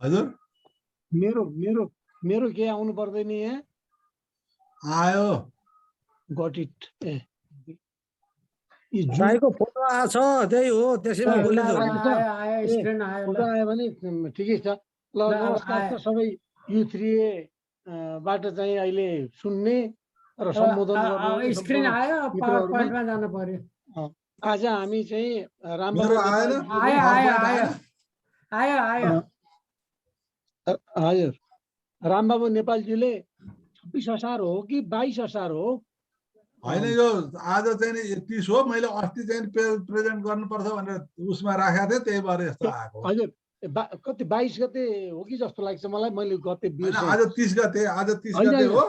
हजुर मेरो मेरो मेरो के आउनु पर्दैन यहाँ आयो गट इट दाइको फोटो आछ त्यही हो त्यसैमा बोलिन्छ फोटो आयो भने ठिकै छ ल नमस्कार त सबै U3A बाट चाहिँ अहिले सुन्ने र सम्बोधन गर्ने स्क्रिन आयो पावर पोइन्टमा जानु पर्यो आज हामी चाहिँ मेरो आएन आयो हजुर रामबाबु नेपालजीले 26 असार हो कि 22 असार हो होइन यो आज चाहिँ नि 30 हो मैले अस्ति चाहिँ प्रेजेन्ट गर्नुपर्छ भनेर उसमा राखेको थिएँ त्यही भएर यस्तो आएको हजुर कति 22 गते हो कि जस्तो लाग्छ मलाई मैले गते बिर्सेँ आज 30 गते हो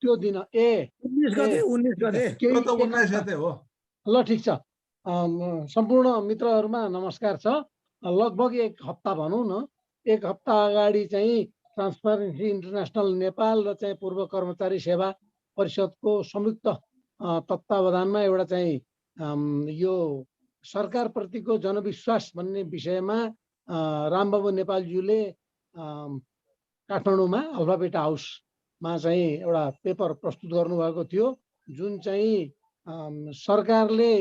त्यो दिन 19 गते त्यो त 19 गते हो ल ठिक छ सम्पूर्ण मित्रहरूमा नमस्कार छ लगभग एक हप्ता भनौँ न एक हप्ता अगाडि चाहिँ ट्रान्सपरेन्सी इन्टरनेसनल नेपाल र चाहिँ पूर्व कर्मचारी सेवा परिषदको संयुक्त तत्त्वावधानमा एउटा चाहिँ यो सरकारप्रतिको जनविश्वास भन्ने विषयमा रामबाबु नेपालज्यूले काठमाडौँमा अल्फाबेट हाउसमा चाहिँ एउटा पेपर प्रस्तुत गर्नुभएको थियो जुन चाहिँ सरकारले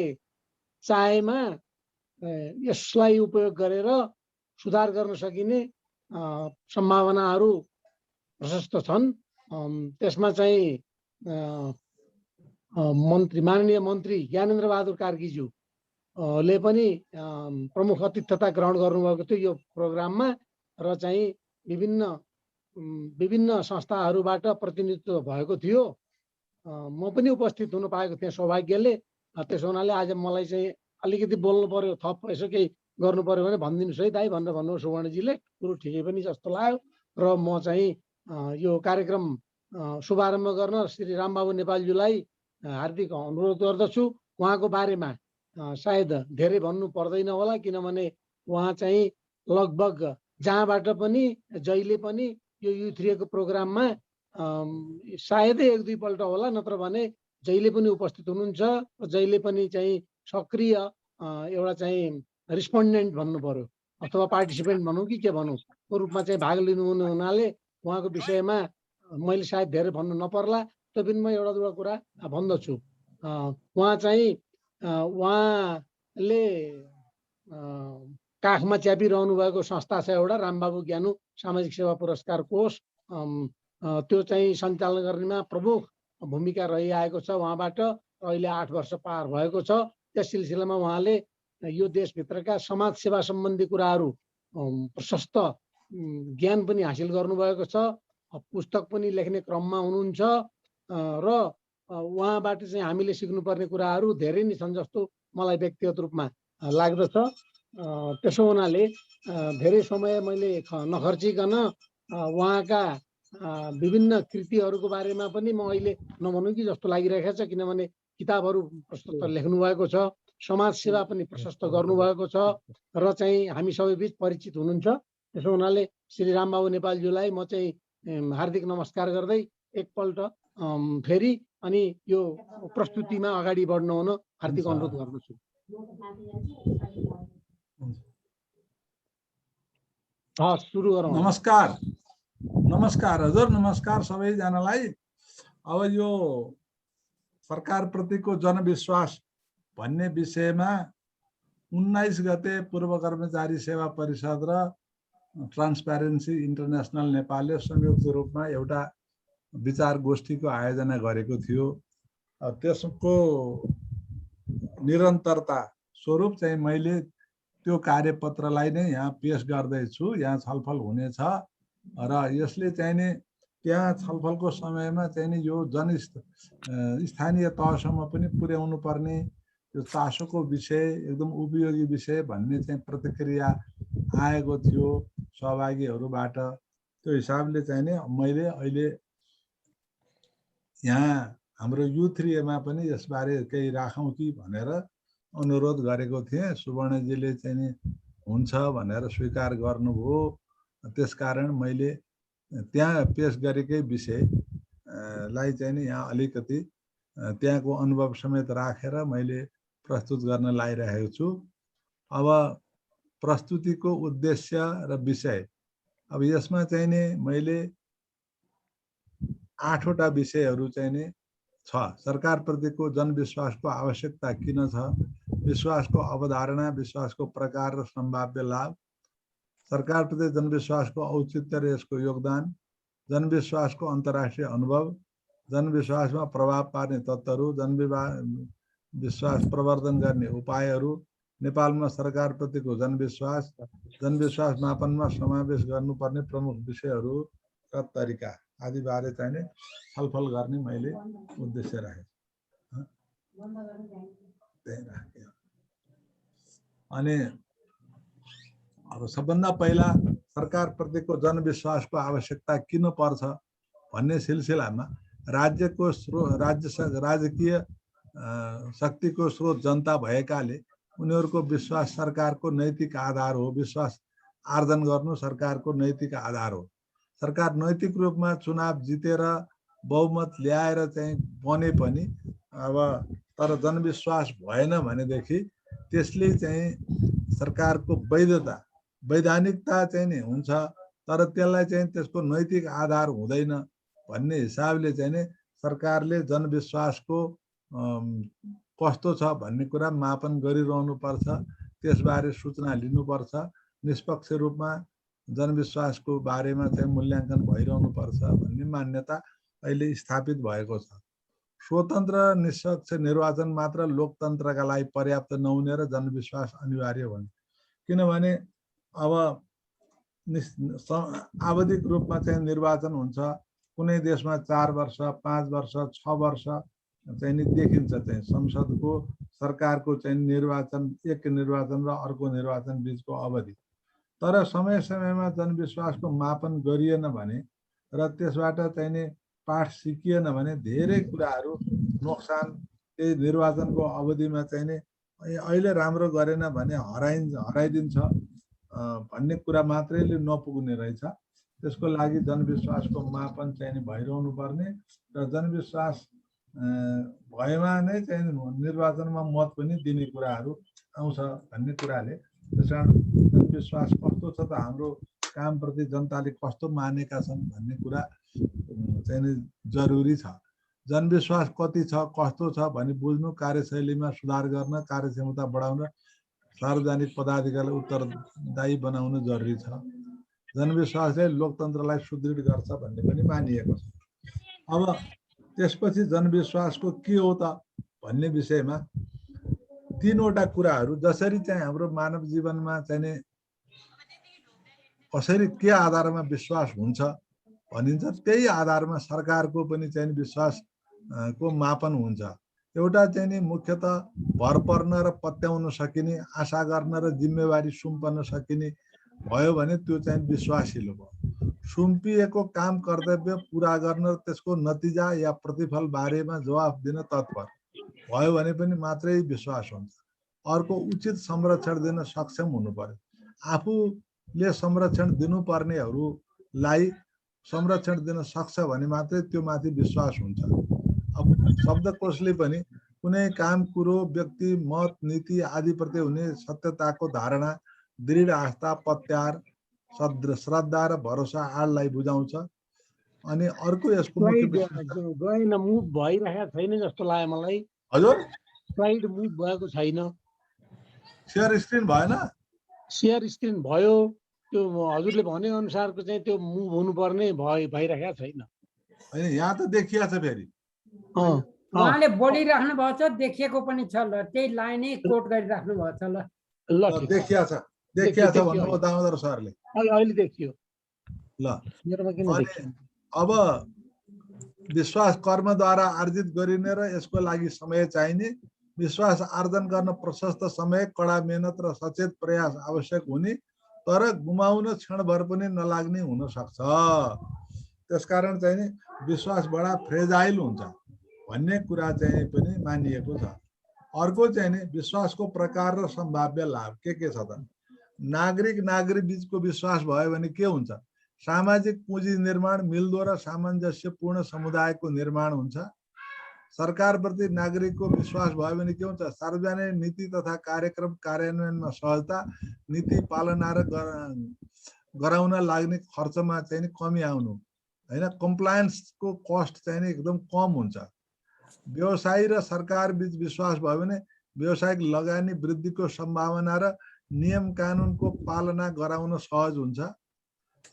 चाहेमा यसलाई उपयोग गरेर सुधार गर्न सकिने सम्भावनाहरू प्रशस्त छन् त्यसमा चाहिँ माननीय मन्त्री ज्ञानेन्द्र बहादुर कार्कीज्यू ले पनि प्रमुख अतिथ्यता ग्रहण गर्नुभएको थियो यो प्रोग्राममा र चाहिँ विभिन्न संस्थाहरूबाट प्रतिनिधित्व भएको थियो म पनि उपस्थित हुन पाएको थिएँ सौभाग्यले त्यसो हुनाले आज मलाई चाहिँ अलिकति बोल्नु पर्यो थप यसो केही गर्नु पर्यो भने भनिदिनुहोस् है दाइ भनेर भन्नु सुवर्णजीले कुरो ठिकै पनि जस्तो लाग्यो र म चाहिँ यो कार्यक्रम शुभारम्भ गर्न श्री रामबाबु नेपालज्यूलाई हार्दिक अनुरोध गर्दछु उहाँको बारेमा सायद धेरै भन्नु पर्दैन होला किनभने उहाँ चाहिँ लगभग जहाँबाट पनि जहिले पनि यो U3A को प्रोग्राममा सायदै एक दुई पल्ट होला नत्र भने जहिले पनि उपस्थित हुनुहुन्छ जहिले पनि चाहिँ सक्रिय एउटा चाहिँ रिस्पोन्डेन्ट भन्नु पर्यो अथवा पार्टिसिपेन्ट भनौँ कि के भनौँ को रूपमा चाहिँ भाग लिनुहुने हुनाले उहाँको विषयमा मैले सायद धेरै भन्नु नपर्ला तैपनि म एउटा दुईवटा कुरा भन्दछु उहाँ चाहिँ उहाँले काखमा च्यापिरहनु भएको संस्था छ एउटा रामबाबु ज्ञानु सामाजिक सेवा पुरस्कार कोष त्यो चाहिँ सञ्चालन गर्नेमा प्रमुख भूमिका रहिआएको छ उहाँबाट अहिले 8 वर्ष पार भएको छ त्यस सिलसिलामा उहाँले यो देशभित्रका समाज सेवा सम्बन्धी कुराहरू प्रशस्त ज्ञान पनि हासिल गर्नुभएको छ पुस्तक पनि लेख्ने क्रममा हुनुहुन्छ र उहाँबाट चाहिँ हामीले सिक्नुपर्ने कुराहरू धेरै नै छन् जस्तो मलाई व्यक्तिगत रूपमा लाग्दछ त्यसो हुनाले धेरै समय मैले नखर्चिकन उहाँका विभिन्न कृतिहरूको बारेमा पनि म अहिले नभनौँ कि जस्तो लागिरहेको छ किनभने किताबहरू प्रशस्त लेख्नु भएको छ समाज सेवा पनि प्रशस्त गर्नुभएको छ र चाहिँ हामी सबै बीच परिचित हुनुहुन्छ त्यसो हुनाले श्री रामबाबु नेपालज्यूलाई म चाहिँ हार्दिक नमस्कार गर्दै एकपल्ट फेरि अनि यो प्रस्तुतिमा अगाडि बढ्नु हुन हार्दिक अनुरोध गर्दछु सुरु गरौँ नमस्कार हजुर नमस्कार सबैजनालाई अब यो सरकारप्रतिको जनविश्वास भन्ने विषयमा 19 गते पूर्व कर्मचारी सेवा परिषद र ट्रान्सप्यारेन्सी इन्टरनेसनल नेपालले संयुक्त रूपमा एउटा विचार गोष्ठीको आयोजना गरेको थियो त्यसको निरन्तरता स्वरूप चाहिँ मैले त्यो कार्यपत्रलाई नै यहाँ पेश गर्दैछु यहाँ छलफल हुनेछ र यसले चाहिँ नि त्यहाँ छलफलको समयमा चाहिँ नि यो स्थानीय तहसम्म पनि पुर्याउनु पर्ने यो चासोको विषय एकदम उपयोगी विषय भन्ने चाहिँ प्रतिक्रिया आएको थियो सहभागीहरूबाट त्यो हिसाबले चाहिँ नि मैले अहिले यहाँ हाम्रो U3A मा पनि यसबारे केही राखौँ कि भनेर अनुरोध गरेको थिएँ सुवर्णजीले चाहिँ नि हुन्छ भनेर स्वीकार गर्नुभयो त्यसकारण मैले त्यहाँ पेश गरेकै विषयलाई चाहिँ नि यहाँ अलिकति त्यहाँको अनुभव समेत राखेर मैले प्रस्तुत गर्न लागिरहेको छु अब प्रस्तुतिको उद्देश्य र विषय अब यसमा चाहिँ नि मैले 8 वटा विषयहरू चाहिँ नि छ। सरकारप्रतिको जनविश्वासको आवश्यकता किन छ, विश्वासको अवधारणा, विश्वासको प्रकार र सम्भाव्य लाभ, सरकारप्रति जनविश्वासको औचित्य र यसको योगदान, जनविश्वासको अन्तर्राष्ट्रिय अनुभव, जनविश्वासमा प्रभाव पार्ने तत्त्वहरू, जनविश्वास प्रवर्धन गर्ने उपायहरू, नेपालमा सरकारप्रतिको जनविश्वास, जनविश्वास मापनमा समावेश गर्नुपर्ने प्रमुख विषयहरू र तरिका आदि बारे चाहिँ नि छलफल गर्ने मैले उद्देश्य राखेँ। अनि अब सबभन्दा पहिला सरकारप्रतिको जनविश्वासको आवश्यकता किन पर्छ भन्ने सिलसिलामा राज्यको राजकीय शक्तिको स्रोत जनता भएकाले उनीहरूको विश्वास सरकारको नैतिक आधार हो। विश्वास आर्जन गर्नु सरकारको नैतिक आधार हो। सरकार नैतिक रूपमा चुनाव जितेर बहुमत ल्याएर चाहिँ बने पनि अब तर जनविश्वास भएन भनेदेखि त्यसले चाहिँ सरकारको वैधानिकता चाहिँ नि हुन्छ, तर त्यसलाई चाहिँ त्यसको नैतिक आधार हुँदैन भन्ने हिसाबले चाहिँ नि सरकारले जनविश्वासको कस्तो छ भन्ने कुरा मापन गरिरहनु पर्छ, त्यसबारे सूचना लिनुपर्छ, निष्पक्ष रूपमा जनविश्वासको बारेमा चाहिँ मूल्याङ्कन भइरहनु पर्छ भन्ने मान्यता अहिले स्थापित भएको छ। स्वतन्त्र निष्पक्ष निर्वाचन मात्र लोकतन्त्रका लागि पर्याप्त नहुने र जनविश्वास अनिवार्य हुन्छ। किनभने अब आवधिक रूपमा चाहिँ निर्वाचन हुन्छ। कुनै देशमा 4 वर्ष, 5 वर्ष, 6 वर्ष चाहिँ नि देखिन्छ चाहिँ संसदको सरकारको चाहिँ निर्वाचन, एक निर्वाचन र अर्को निर्वाचन बिचको अवधि। तर समय समयमा जनविश्वासको मापन गरिएन भने र त्यसबाट चाहिँ नि पाठ सिकिएन भने धेरै कुराहरू नोक्सान त्यही निर्वाचनको अवधिमा चाहिँ नि अहिले राम्रो गरेन भने हराइदिन्छ भन्ने कुरा मात्रैले नपुग्ने रहेछ। त्यसको लागि जनविश्वासको मापन चाहिँ नि भइरहनु पर्ने र जनविश्वास भएमा नै चाहिँ निर्वाचनमा मत पनि दिने कुराहरू आउँछ भन्ने कुराले त्यसकारण जनविश्वास कस्तो छ त हाम्रो कामप्रति जनताले कस्तो मानेका छन् भन्ने कुरा चाहिँ नि जरुरी छ। जनविश्वास कति छ कस्तो छ भनी बुझ्नु, कार्यशैलीमा सुधार गर्न, कार्यक्षमता बढाउन, सार्वजनिक पदाधिकारीलाई उत्तरदायी बनाउन जरुरी छ। जनविश्वासले लोकतन्त्रलाई सुदृढ गर्छ भन्ने पनि मानिएको छ। अब त्यसपछि जनविश्वासको के हो त भन्ने विषयमा 3 वटा कुराहरू जसरी चाहिँ हाम्रो मानव जीवनमा चाहिँ नि कसरी के आधारमा विश्वास हुन्छ भनिन्छ, त्यही आधारमा सरकारको पनि चाहिँ विश्वास को मापन हुन्छ। एउटा चाहिँ नि मुख्यतः भर पर्न र पत्याउन सकिने, आशा गर्न र जिम्मेवारी सुम्पन सकिने भयो भने त्यो चाहिँ विश्वासिलो भयो। सुम्पिएको काम कर्तव्य पुरा गर्न र त्यसको नतिजा या प्रतिफल बारेमा जवाफ दिन तत्पर भयो भने पनि मात्रै विश्वास हुन्छ। अर्को उचित संरक्षण दिन सक्षम हुनु पर्यो। आफूले संरक्षण दिनुपर्नेहरूलाई संरक्षण दिन सक्छ भने मात्रै त्यो माथि विश्वास हुन्छ। अब शब्दकोशले पनि कुनै काम, कुरो, व्यक्ति, मत, नीति आदि प्रति हुने सत्यताको धारणा, दृढ आस्था, पत्यार, श्रद्धा र भरोसा आडलाई बुझाउँछ। अनि अर्को यसको गएन, मुभ भइरहेको छैन जस्तो लाग्यो मलाई। हजुर, स्लाइड मुभ भएको छैन। शेयर स्क्रिन भएन? शेयर स्क्रिन भयो, त्यो हजुरले भने अनुसारको चाहिँ त्यो मुभ हुनुपर्ने भइरहेको छैन। हैन, यहाँ त देखिया छ फेरि। उहाँले बोलिराख्नु भएको छ, देखिएको पनि छ। ल त्यही लाइनै कोट गरिराख्नु भएको छ। ल देखिया छ भन्नु दामोदर सरले। अहिले देखियो। ल अब विश्वास कर्मद्वारा आर्जित गरिने र यसको लागि समय चाहिने, विश्वास आर्जन गर्न प्रशस्त समय, कडा मेहनत र सचेत प्रयास आवश्यक हुने, तर गुमाउन क्षणभर पनि नलाग्ने हुन सक्छ। त्यसकारण चाहिँ नि विश्वास बडा फ्रेजाइल हुन्छ भन्ने कुरा चाहिँ पनि मानिएको छ। अर्को चाहिँ नि विश्वासको प्रकार र सम्भाव्य लाभ के छ त? नागरिक बीचको विश्वास भयो भने के हुन्छ? सामाजिक पुँजी निर्माण, मिल्दो र सामञ्जस्यपूर्ण समुदायको निर्माण हुन्छ। सरकारप्रति नागरिकको विश्वास भयो भने के हुन्छ? सार्वजनिक नीति तथा कार्यक्रम कार्यान्वयनमा सहजता, नीति पालना गराउन लाग्ने खर्चमा चाहिँ नि कमी आउनु हैन, कम्प्लायन्सको कस्ट चाहिँ नि एकदम कम हुन्छ। व्यवसायी र सरकार बीच विश्वास भयो भने व्यावसायिक लगानी वृद्धिको सम्भावना र नियम कानुनको पालना गराउन सहज हुन्छ।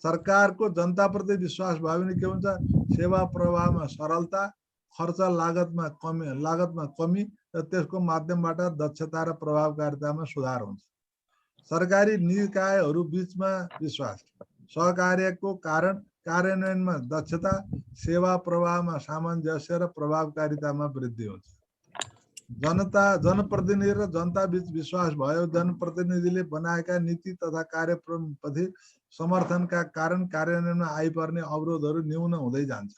सरकारको जनताप्रति विश्वास भयो भने के हुन्छ, सेवा प्रवाहमा सरलता, खर्च लागतमा कमी र त्यसको माध्यमबाट दक्षता र प्रभावकारितामा सुधार हुन्छ। सरकारी निकायहरू बीचमा विश्वास, सहकार्यको कारण कार्यान्वयनमा दक्षता, सेवा प्रवाहमा सामञ्जस्य र प्रभावकारितामा वृद्धि हुन्छ। जनप्रतिनिधि र जनता बीच विश्वास भयो, जनप्रतिनिधिले बनाएका नीति तथा कार्यक्रमप्रति समर्थनका कारण कार्यान्वयनमा आइपर्ने अवरोधहरू न्यून हुँदै जान्छ।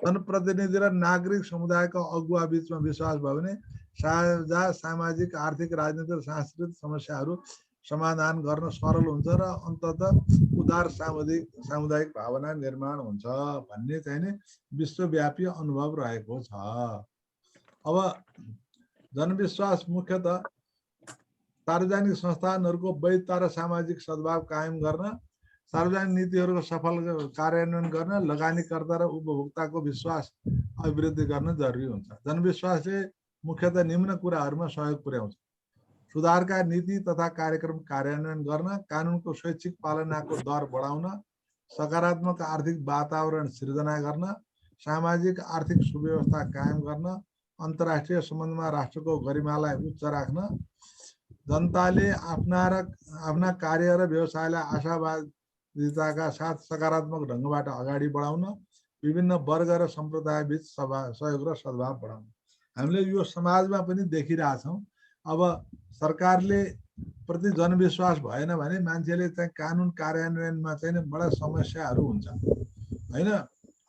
जनप्रतिनिधि र नागरिक समुदायका अगुवा बीचमा विश्वास भयो भने साझा सामाजिक, आर्थिक, राजनीतिक र सांस्कृतिक समस्याहरू समाधान गर्न सरल हुन्छ र अन्ततः उदार सामुदायिक भावना निर्माण हुन्छ भन्ने चाहिँ नि विश्वव्यापी अनुभव रहेको छ। अब जनविश्वास मुख्यतः सार्वजनिक संस्थानहरूको वैधता र सामाजिक सद्भाव कायम गर्न, सार्वजनिक नीतिहरूको सफल कार्यान्वयन गर्न, लगानीकर्ता र उपभोक्ताको विश्वास अभिवृद्धि गर्न जरुरी हुन्छ। जनविश्वासले मुख्यतः निम्न कुराहरूमा सहयोग पुर्याउँछ: सुधारका नीति तथा कार्यक्रम कार्यान्वयन गर्न, कानुनको स्वैच्छिक पालनाको दर बढाउन, सकारात्मक आर्थिक वातावरण सिर्जना गर्न, सामाजिक आर्थिक सुव्यवस्था कायम गर्न, अन्तर्राष्ट्रिय सम्बन्धमा राष्ट्रको गरिमालाई उच्च राख्न, जनताले आफ्ना कार्य र व्यवसायलाई आशावादिताका साथ सकारात्मक ढङ्गबाट अगाडि बढाउन, विभिन्न वर्ग र सम्प्रदाय बीच सहयोग र सद्भाव बढाउन। हामीले यो समाजमा पनि देखिरहेछौँ। अब सरकारले प्रति जनविश्वास भएन भने मान्छेले चाहिँ कानुन कार्यान्वयनमा चाहिँ बडा समस्याहरू हुन्छ हैन,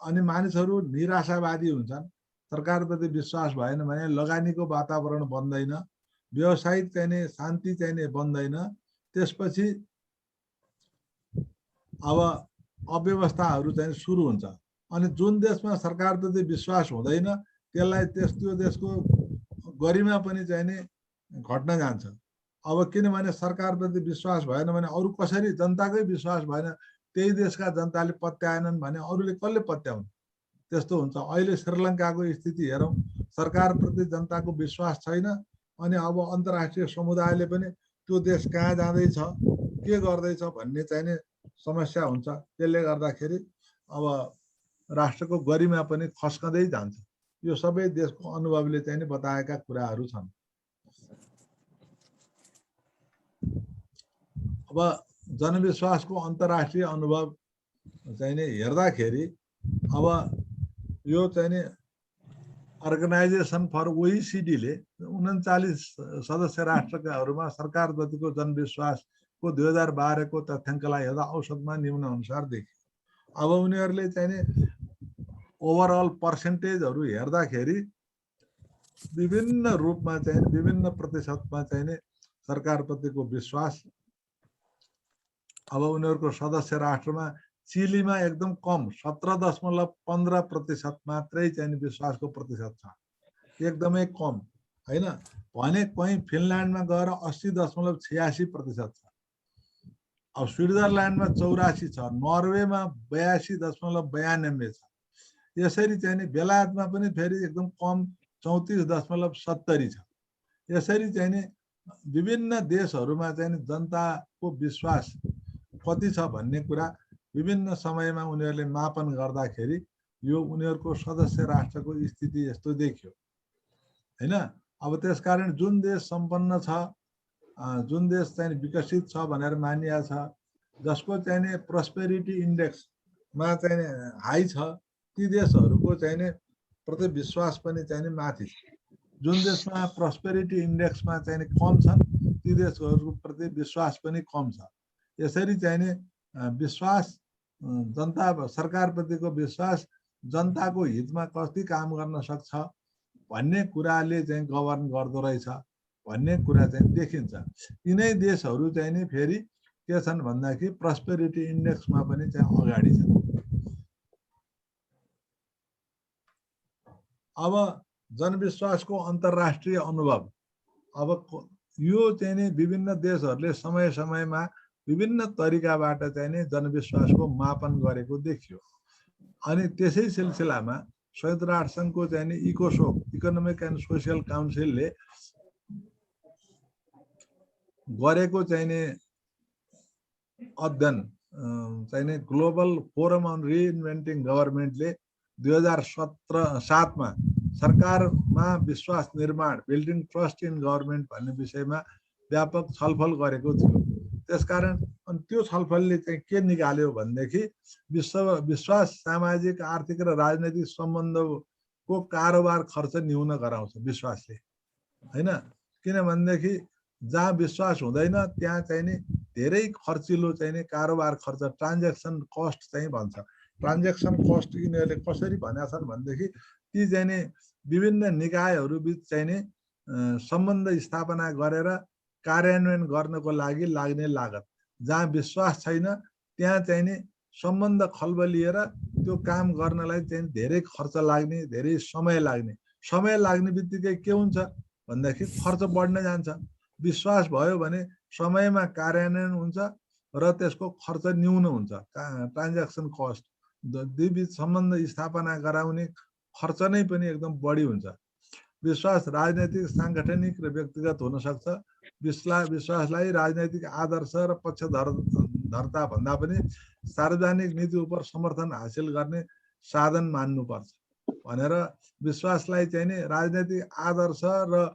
अनि मानिसहरू निराशावादी हुन्छन्। सरकारप्रति विश्वास भएन भने लगानीको वातावरण बन्दैन, व्यवसायिक चाहिँ शान्ति चाहिँ बन्दैन, त्यसपछि अब अव्यवस्थाहरू चाहिँ सुरु हुन्छ। अनि जुन देशमा सरकारप्रति विश्वास हुँदैन त्यसलाई त्यो देशको गरिमा पनि चाहिँ घट्न जान्छ। अब किनभने सरकारप्रति विश्वास भएन भने अरू कसरी, जनताकै विश्वास भएन, त्यही देशका जनताले पत्याएनन् भने अरूले कसले पत्याउन्? त्यस्तो हुन्छ। अहिले श्रीलङ्काको स्थिति हेरौँ, सरकारप्रति जनताको विश्वास छैन, अनि अब अन्तर्राष्ट्रिय समुदायले पनि त्यो देश कहाँ जाँदैछ, के गर्दैछ भन्ने चाहिँ समस्या हुन्छ। त्यसले गर्दाखेरि अब राष्ट्रको गरिमा पनि खस्कँदै जान्छ। यो सबै देशको अनुभवले चाहिँ बताएका कुराहरू छन्। अब जनविश्वासको अन्तर्राष्ट्रिय अनुभव चाहिँ हेर्दाखेरि अब यो चाहिँ अर्गनाइजेसन फर ओइसिडीले 39 सदस्य राष्ट्रकाहरूमा सरकारप्रतिको जनविश्वासको 2012 को तथ्याङ्कलाई हेर्दा औसतमा निम्न अनुसार देखियो। अब उनीहरूले चाहिँ ओभरअल पर्सेन्टेजहरू हेर्दाखेरि विभिन्न रूपमा चाहिँ विभिन्न प्रतिशतमा चाहिँ सरकारप्रतिको विश्वास, अब उनीहरूको सदस्य राष्ट्रमा चिलीमा एकदम कम 17.15% मात्रै चाहिँ विश्वासको प्रतिशत छ, एकदमै कम हैन। भने कहीँ फिनल्यान्डमा गएर 80.86% छ, अब स्विट्जरल्यान्डमा 84 छ, नर्वेमा 82.92 छ। यसरी चाहिँ बेलायतमा पनि फेरि एकदम कम 34.70 छ। यसरी चाहिँ विभिन्न देशहरूमा चाहिँ जनताको विश्वास कति छ भन्ने कुरा विभिन्न समयमा उनीहरूले मापन गर्दाखेरि यो उनीहरूको सदस्य राष्ट्रको स्थिति यस्तो देखियो हैन। अब त्यसकारण जुन देश सम्पन्न छ, जुन देश चाहिँ विकसित छ भनेर मानिया छ, जसको चाहिँ प्रोस्पेरिटी इन्डेक्समा चाहिँ हाई छ, ती देशहरूको चाहिँ प्रति विश्वास पनि चाहिँ माथि छ। जुन देशमा प्रोस्पेरिटी इन्डेक्समा चाहिँ कम छन्, ती देशहरूको प्रति विश्वास पनि कम छ। यसरी चाहिँ विश्वास, जनता सरकारप्रतिको विश्वास जनताको हितमा कति काम गर्न सक्छ भन्ने कुराले चाहिँ गभर्न गर्दो रहेछ भन्ने कुरा चाहिँ देखिन्छ। यिनै देशहरू चाहिँ फेरि के छन् भन्दाखेरि प्रोस्पेरिटी इन्डेक्समा पनि चाहिँ अगाडि छन्। अब जनविश्वासको अन्तर्राष्ट्रिय अनुभव, अब यो चाहिँ विभिन्न देशहरूले समय समयमा विभिन्न तरिकाबाट चाहिँ नि जनविश्वासको मापन गरेको देखियो। अनि त्यसै सिलसिलामा संयुक्त राष्ट्रसङ्घको चाहिँ नि इकोसोक इकोनोमिक एन्ड सोसियल काउन्सिलले गरेको चाहिँ नि अध्ययन चाहिँ नि ग्लोबल फोरम अन रिइन्भेन्टिङ गभर्मेन्टले 2007 मा सरकारमा विश्वास निर्माण बिल्डिङ ट्रस्ट इन गभर्मेन्ट भन्ने विषयमा व्यापक छलफल गरेको थियो। त्यसकारण अनि त्यो छलफलले चाहिँ के निकाल्यो भनेदेखि विश्वास सामाजिक आर्थिक र राजनैतिक सम्बन्धको कारोबार खर्च न्यून गराउँछ विश्वासले, हैन? किनभनेदेखि जहाँ विश्वास हुँदैन त्यहाँ चाहिँ नि धेरै खर्चिलो चाहिँ नि कारोबार खर्च ट्रान्ज्याक्सन कस्ट चाहिँ भन्छ। ट्रान्ज्याक्सन कस्ट यिनीहरूले कसरी भनेका छन् भनेदेखि ती चाहिँ नि विभिन्न निकायहरू बीच चाहिँ नि सम्बन्ध स्थापना गरेर कार्यान्वयन गर्नको लागि लाग्ने लागत, जहाँ विश्वास छैन त्यहाँ चाहिँ नि सम्बन्ध खलबलिएर त्यो काम गर्नलाई चाहिँ धेरै खर्च लाग्ने, धेरै समय लाग्ने बित्तिकै के हुन्छ भन्दाखेरि खर्च बढ्न जान्छ। विश्वास भयो भने समयमा कार्यान्वयन हुन्छ र त्यसको खर्च न्यून हुन्छ। ट्रान्ज्याक्सन कस्ट दुई बीच सम्बन्ध स्थापना गराउने खर्च नै पनि एकदम बढी हुन्छ। विश्वास राजनैतिक सांगठनिक र व्यक्तिगत हुन सक्छ। विश्वासलाई राजनैतिक आदर्श र पक्षधरता भन्दा पनि सार्वजनिक नीति उप समर्थन हासिल गर्ने साधन मान्नुपर्छ भनेर विश्वासलाई चाहिँ नि राजनैतिक आदर्श र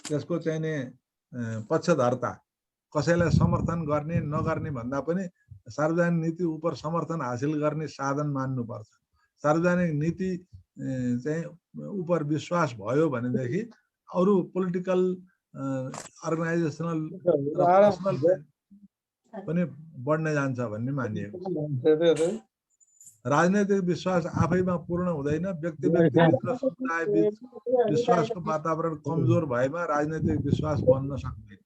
त्यसको चाहिँ नि पक्षधरता कसैलाई समर्थन गर्ने नगर्ने भन्दा पनि सार्वजनिक नीति उप समर्थन हासिल गर्ने साधन मान्नुपर्छ। सार्वजनिक नीति चाहिँ उप विश्वास भयो भनेदेखि अरू पोलिटिकल अर्गनाइजेसनल पनि बढ्न जान्छ भन्ने मानिएको छ। राजनैतिक विश्वास आफैमा पूर्ण हुँदैन। व्यक्ति र समुदाय बीच विश्वासको वातावरण कमजोर भएमा राजनैतिक विश्वास बन्न सक्दैन।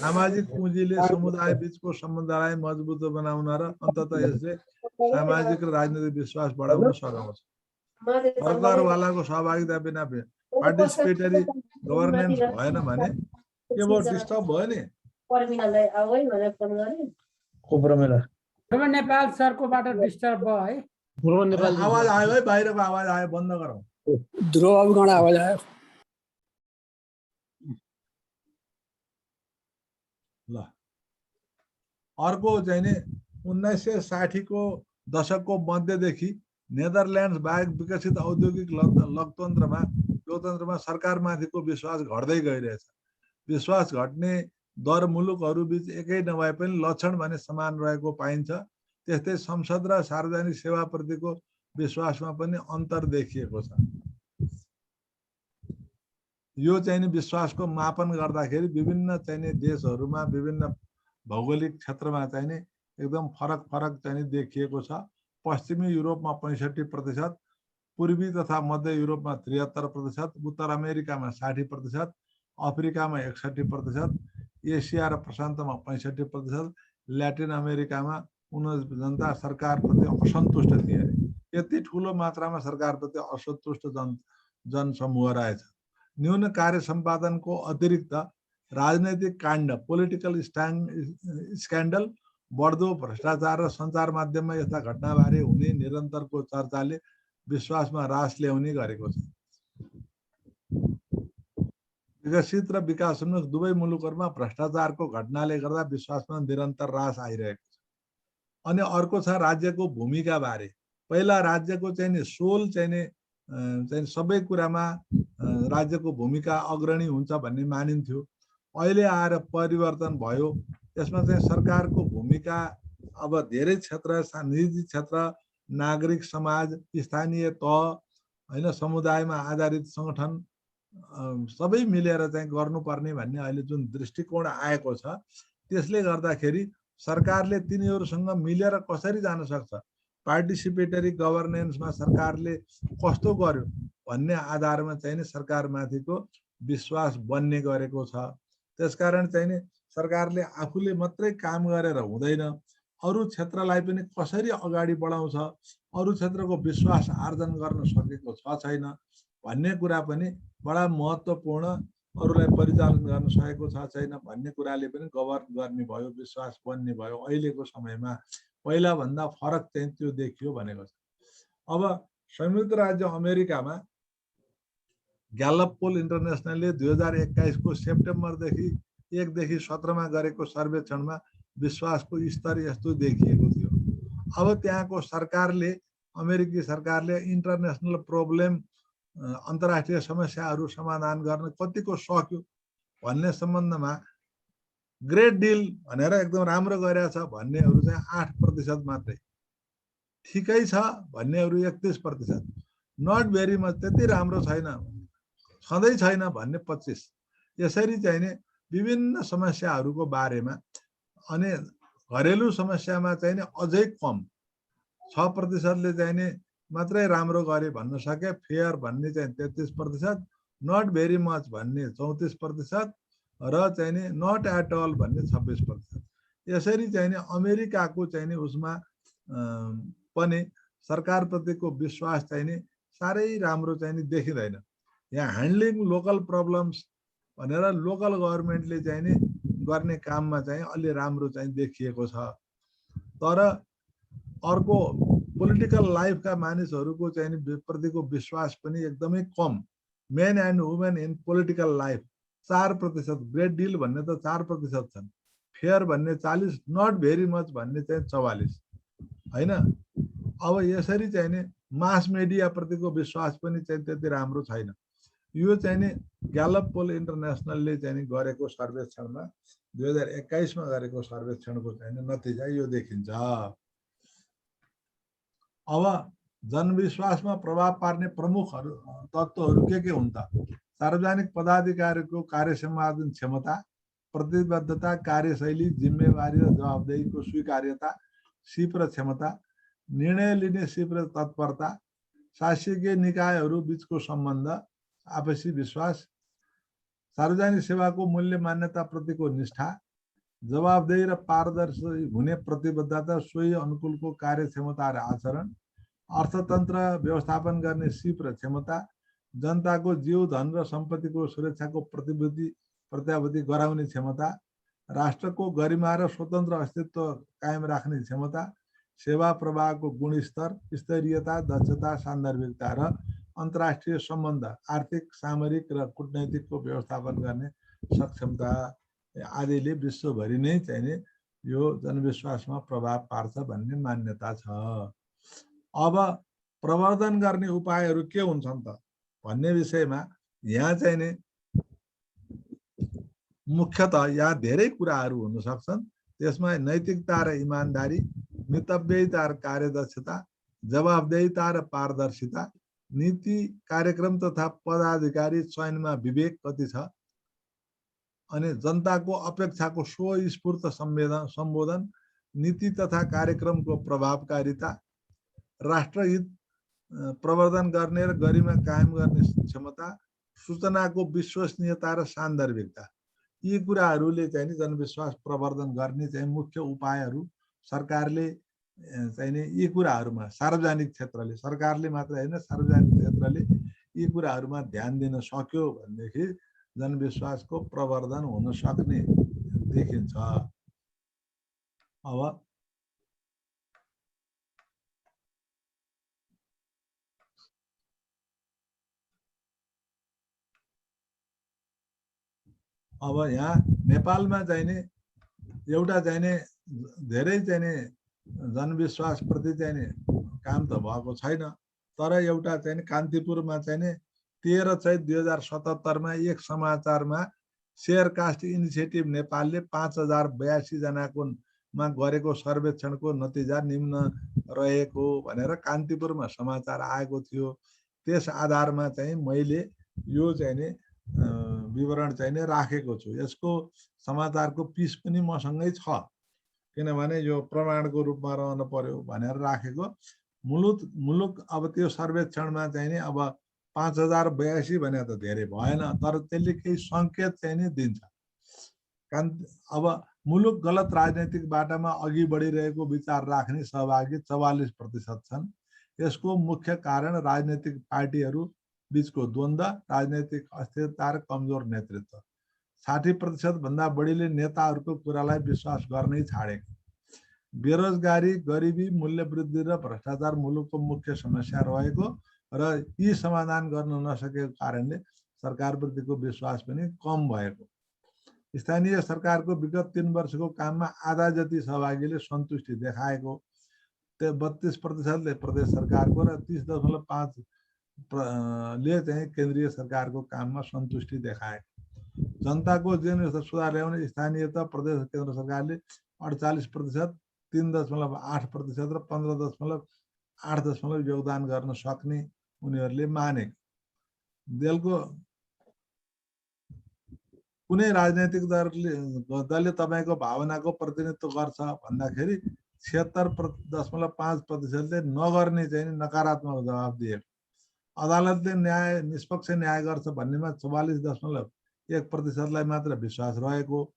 सामाजिक पुँजीले समुदाय बीचको सम्बन्धलाई मजबुत बनाउन र अन्ततः यसले सामाजिक र राजनैतिक विश्वास बढाउन सघाउँछ। सरकारवालाको सहभागिता बिना पार्टिसिपेटरी गभर्नेन्स भएन भने के भयो, डिस्टर्ब भयो नि। नेपाल सरकोबाट डिस्टर्ब भयो है। आवाज आयो है, बाहिरको आवाज आयो, बन्द गरौँ। ध्रुव बाबुबाट आवाज आयो। ल अर्को चाहिँ नि 1960 को दशकको मध्यदेखि नेदरल्यान्ड्स बाहेक विकसित औद्योगिक लोकतन्त्रमा सरकारमाथिको विश्वास घट्दै गइरहेछ। विश्वास घट्ने दर मुलुकहरू बीच एकै नभए पनि लक्षण भने समान रहेको पाइन्छ। त्यस्तै संसद र सार्वजनिक सेवाप्रतिको विश्वासमा पनि अन्तर देखिएको छ। यो चाहिँ नि विश्वासको मापन गर्दाखेरि विभिन्न चाहिँ नि देशहरूमा विभिन्न भौगोलिक क्षेत्रमा चाहिँ नि एकदम फरक चाहिँ नि देखिएको छ। पश्चिमी युरोपमा 65%, पूर्वी तथा मध्य युरोपमा 73%, उत्तर अमेरिकामा 60%, अफ्रिकामा 61%, एसिया र प्रशान्तमा 65%, ल्याटिन अमेरिकामा जनता सरकारप्रति असन्तुष्ट थिए। यति ठुलो मात्रामा सरकारप्रति असन्तुष्ट जनसमूह रहेछ। न्यून कार्य सम्पादनको अतिरिक्त राजनैतिक काण्ड पोलिटिकल स्क्यान्डल, बढ्दो भ्रष्टाचार र सञ्चार माध्यममा यस्ता घटनाबारे हुने निरन्तरको चर्चाले विश्वासमा ह्रास ल्याउने गरेको छ। विकसित र विकासोन्मुख दुवै मुलुकहरूमा भ्रष्टाचारको घटनाले गर्दा विश्वासमा निरन्तर ह्रास आइरहेको छ। अनि अर्को छ राज्यको भूमिका बारे। पहिला राज्यको चाहिँ नि सोल चाहिँ सबै कुरामा राज्यको भूमिका अग्रणी हुन्छ भन्ने मानिन्थ्यो। अहिले आएर परिवर्तन भयो। यसमा चाहिँ सरकारको भूमिका अब धेरै क्षेत्र, निजी क्षेत्र, नागरिक समाज, स्थानीय तह, हैन, समुदायमा आधारित संगठन सबै मिलेर चाहिँ गर्नुपर्ने भन्ने अहिले जुन दृष्टिकोण आएको छ, त्यसले गर्दाखेरि सरकारले तिनीहरूसँग मिलेर कसरी जान सक्छ, पार्टिसिपेटरी गभर्नेन्समा सरकारले कस्तो गर्यो भन्ने आधारमा चाहिँ नि सरकारमाथिको विश्वास बन्ने गरेको छ। त्यसकारण चाहिँ नि सरकारले आफूले मात्रै काम गरेर हुँदैन, अरू क्षेत्रलाई पनि कसरी अगाडि बढाउँछ, अरू क्षेत्रको विश्वास आर्जन गर्न सकेको छ छैन भन्ने कुरा पनि बडा महत्त्वपूर्ण अरूलाई परिचालन गर्न सकेको छ छैन भन्ने कुराले पनि गभर्न गर्ने भयो, विश्वास बन्ने भयो अहिलेको समयमा। पहिलाभन्दा फरक चाहिँ त्यो देखियो भनेको छ। अब संयुक्त राज्य अमेरिकामा ग्यालप पोल इन्टरनेसनलले 2021 को सेप्टेम्बरदेखि 1 देखि 17 मा गरेको सर्वेक्षणमा विश्वासको स्तर यस्तो देखिएको थियो। अब त्यहाँको सरकारले, अमेरिकी सरकारले इन्टरनेसनल प्रब्लम, अन्तर्राष्ट्रिय समस्याहरू समाधान गर्न कतिको सक्यो भन्ने सम्बन्धमा ग्रेट डिल भनेर एकदम राम्रो गरेछ भन्नेहरू चाहिँ 8% मात्रै, ठिकै छ भन्नेहरू 31%, नट भेरी मच त्यति राम्रो छैन, छँदै छैन भन्ने 25। यसरी चाहिँ नि विभिन्न समस्याहरूको बारेमा, अनि घरेलु समस्यामा चाहिँ नि अझै कम 6%ले चाहिँ नि मात्रै राम्रो गरे भन्न सके, फेयर भन्ने चाहिँ 33%, नट भेरी मच भन्ने 34% र चाहिँ नि नट एट अल भन्ने 26%। यसरी चाहिँ नि अमेरिकाको चाहिँ नि उसमा पनि सरकारप्रतिको विश्वास चाहिँ नि साह्रै राम्रो चाहिँ नि देखिँदैन। यहाँ ह्यान्डलिङ लोकल प्रब्लम्स भनेर लोकल गभर्नमेन्टले चाहिँ नि गर्ने काममा चाहिँ अलि राम्रो चाहिँ देखिएको छ। तर अर्को पोलिटिकल लाइफका मानिसहरूको चाहिँ नि प्रतिको विश्वास पनि एकदमै कम। Men and women in political life 4%, great deal भन्ने त 4% छन्, फेयर भन्ने 40, नट भेरी मच भन्ने चाहिँ 44 हैन। अब यसरी चाहिँ नि मास मिडिया प्रतिको विश्वास पनि चाहिँ त्यति राम्रो छैन। यो चाहिँ नि ग्यालप पोल इन्टरनेसनलले चाहिँ नि गरेको सर्वेक्षणमा 2021 मा गरेको सर्वेक्षणको चाहिँ नि नतिजा यो देखिन्छ। अब जनविश्वासमा प्रभाव पार्ने प्रमुख तत्त्वहरू के हुन् त? सार्वजनिक पदाधिकारीको कार्य सम्पादन क्षमता, प्रतिबद्धता, कार्यशैली, जिम्मेवारी र जवाबदेहीको स्वीकार्यता, सिप र क्षमता, निर्णय लिने सिप र तत्परता, शासकीय निकायहरू बीचको सम्बन्ध, आपसी विश्वास, सार्वजनिक सेवाको मूल्य मान्यता प्रतिको निष्ठा, जवाबदेही र पारदर्शी हुने प्रतिबद्धता, सोही अनुकूलको कार्यक्षमता र आचरण, अर्थतन्त्र व्यवस्थापन गर्ने सिप र क्षमता, जनताको जीव धन र सम्पत्तिको सुरक्षाको प्रत्याभूति गराउने क्षमता, राष्ट्रको गरिमा र स्वतन्त्र अस्तित्व कायम राख्ने क्षमता, सेवा प्रवाहको गुणस्तर, स्तरीयता, दक्षता, सान्दर्भिकता र अन्तर्राष्ट्रिय सम्बन्ध, आर्थिक, सामरिक र कूटनैतिकको व्यवस्थापन गर्ने सक्षमता आदिले विश्वभरि नै चाहिँ नि यो जनविश्वासमा प्रभाव पार्छ भन्ने मान्यता छ। अब प्रवर्धन गर्ने उपायहरू के हुन्छन् त भन्ने विषयमा यहाँ चाहिँ नि मुख्यतः यहाँ धेरै कुराहरू हुन सक्छन्। त्यसमा नैतिकता र इमानदारी, मितव्ययिता र कार्यदक्षता, जवाबदेहिता र पारदर्शिता, नीति कार्यक्रम तथा पदाधिकारी चयनमा विवेक कति छ, अनि जनताको अपेक्षाको स्वस्फूर्त सम्बोधन, नीति तथा कार्यक्रमको प्रभावकारिता, राष्ट्रहित प्रवर्धन गर्ने र गरिमा कायम गर्ने क्षमता, सूचनाको विश्वसनीयता र सान्दर्भिकता, यी कुराहरूले चाहिँ नि जनविश्वास प्रवर्धन गर्ने चाहिँ मुख्य उपायहरू सरकारले चाहिँ नि यी कुराहरूमा, सार्वजनिक क्षेत्रले, सरकारले मात्र होइन सार्वजनिक क्षेत्रले यी कुराहरूमा ध्यान दिन सक्यो भनेदेखि जनविश्वासको प्रवर्धन हुन सक्ने देखिन्छ। अब यहाँ नेपालमा चाहिँ नि एउटा चाहिँ नि धेरै चाहिँ नि जनविश्वास प्रति चाहिँ नि काम त भएको छैन। तर एउटा चाहिँ नि कान्तिपुरमा चाहिँ नि 13/6/2077 मा एक समाचारमा शेयरकास्ट इनिसिएटिभ नेपालले 5082 जनाको मा गरेको सर्वेक्षणको नतिजा निम्न रहेको भनेर कान्तिपुरमा समाचार आएको थियो। त्यस आधारमा चाहिँ मैले यो चाहिँ नि विवरण चाहिँ नि राखेको छु। यसको समाचारको पिस पनि मसँगै छ, किनभने यो प्रमाणको रूपमा रहन पर्यो भनेर राखेको। मुलुक अब त्यो सर्वेक्षणमा चाहिँ नि अब 5082 भने त धेरै भएन, तर त्यसले केही संकेत चाहिँ नि दिन्छ। अब मुलुक गलत राजनैतिक बाटामा अघि बढिरहेको विचार राख्ने सहभागी 44% छन्। यसको मुख्य कारण राजनैतिक पार्टीहरू बीचको द्वन्द्व, राजनैतिक अस्थिरता र कमजोर नेतृत्व। 60% भन्दा बढीले नेताहरूको कुरालाई विश्वास गर्नै छाडेको। बेरोजगारी, गरिबी, मूल्य वृद्धि र भ्रष्टाचार मुलुकको मुख्य समस्या रहेको र यी समाधान गर्न नसकेको कारणले सरकारप्रतिको विश्वास पनि कम भएको। स्थानीय सरकारको विगत 3 वर्षको काममा आधा जति सहभागीले सन्तुष्टि देखाएको। 32% प्रदेश सरकारको र 30.5 ले चाहिँ केन्द्रीय सरकारको काममा सन्तुष्टि देखाएको। जनताको जीवनस्तर सुधार ल्याउने स्थानीय त प्रदेश केन्द्र सरकारले 48%, 3.8% र 15.8 योगदान गर्न सक्ने उनीहरूले माने। दलको कुनै राजनैतिक दलले तपाईको भावनाको प्रतिनिधित्व गर्छ भन्दाखेरि 76.5%ले नगर्ने चाहिँ नकारात्मक जवाब दिएको। अदालतले निष्पक्ष न्याय गर्छ भन्नेमा 44.1%लाई मात्र विश्वास रहेको।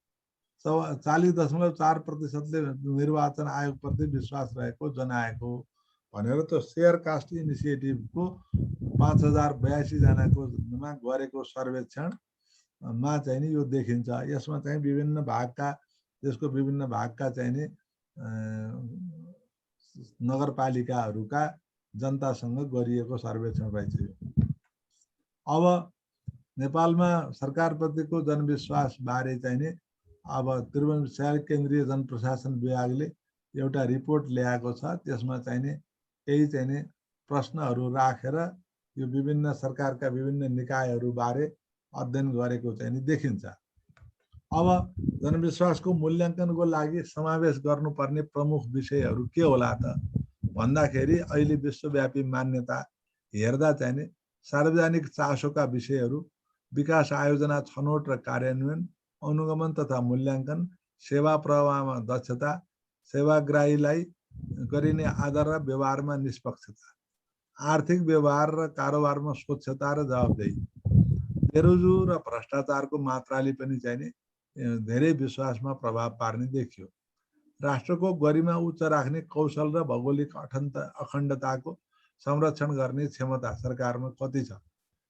40.4%ले निर्वाचन आयोगप्रति विश्वास रहेको जनाएको भनेर त्यो शेयर कास्ट इनिसिएटिभको 5082 जनाको गरेको सर्वेक्षणमा चाहिँ नि यो देखिन्छ। यसमा चाहिँ विभिन्न भागका देशको विभिन्न भागका चाहिँ नि नगरपालिकाहरूका जनतासँग गरिएको सर्वेक्षण रहेछ। अब नेपालमा सरकारप्रतिको जनविश्वास बारे चाहिँ नि अब त्रिभुवन शहर केन्द्रीय जनप्रशासन विभागले एउटा रिपोर्ट ल्याएको छ। त्यसमा चाहिँ नि केही चाहिँ नि प्रश्नहरू राखेर यो विभिन्न सरकारका विभिन्न निकायहरू बारे अध्ययन गरेको चाहिँ नि देखिन्छ। अब जनविश्वासको मूल्याङ्कनको लागि समावेश गर्नुपर्ने प्रमुख विषयहरू के होला त भन्दाखेरि अहिले विश्वव्यापी मान्यता हेर्दा चाहिँ नि सार्वजनिक चासोका विषयहरू, विकास आयोजना छनौट र कार्यान्वयन, अनुगमन तथा मूल्याङ्कन, सेवा प्रवाहमा दक्षता, सेवाग्राहीलाई गरिने आदर र व्यवहारमा निष्पक्षता, आर्थिक व्यवहार र कारोबारमा स्वच्छता र जवाबदेही, बेरोजगारी र भ्रष्टाचारको मात्राले पनि चाहिँ नि धेरै विश्वासमा प्रभाव पार्ने देखियो। राष्ट्रको गरिमा उच्च राख्ने कौशल र भौगोलिक अखण्डताको संरक्षण गर्ने क्षमता सरकारमा कति छ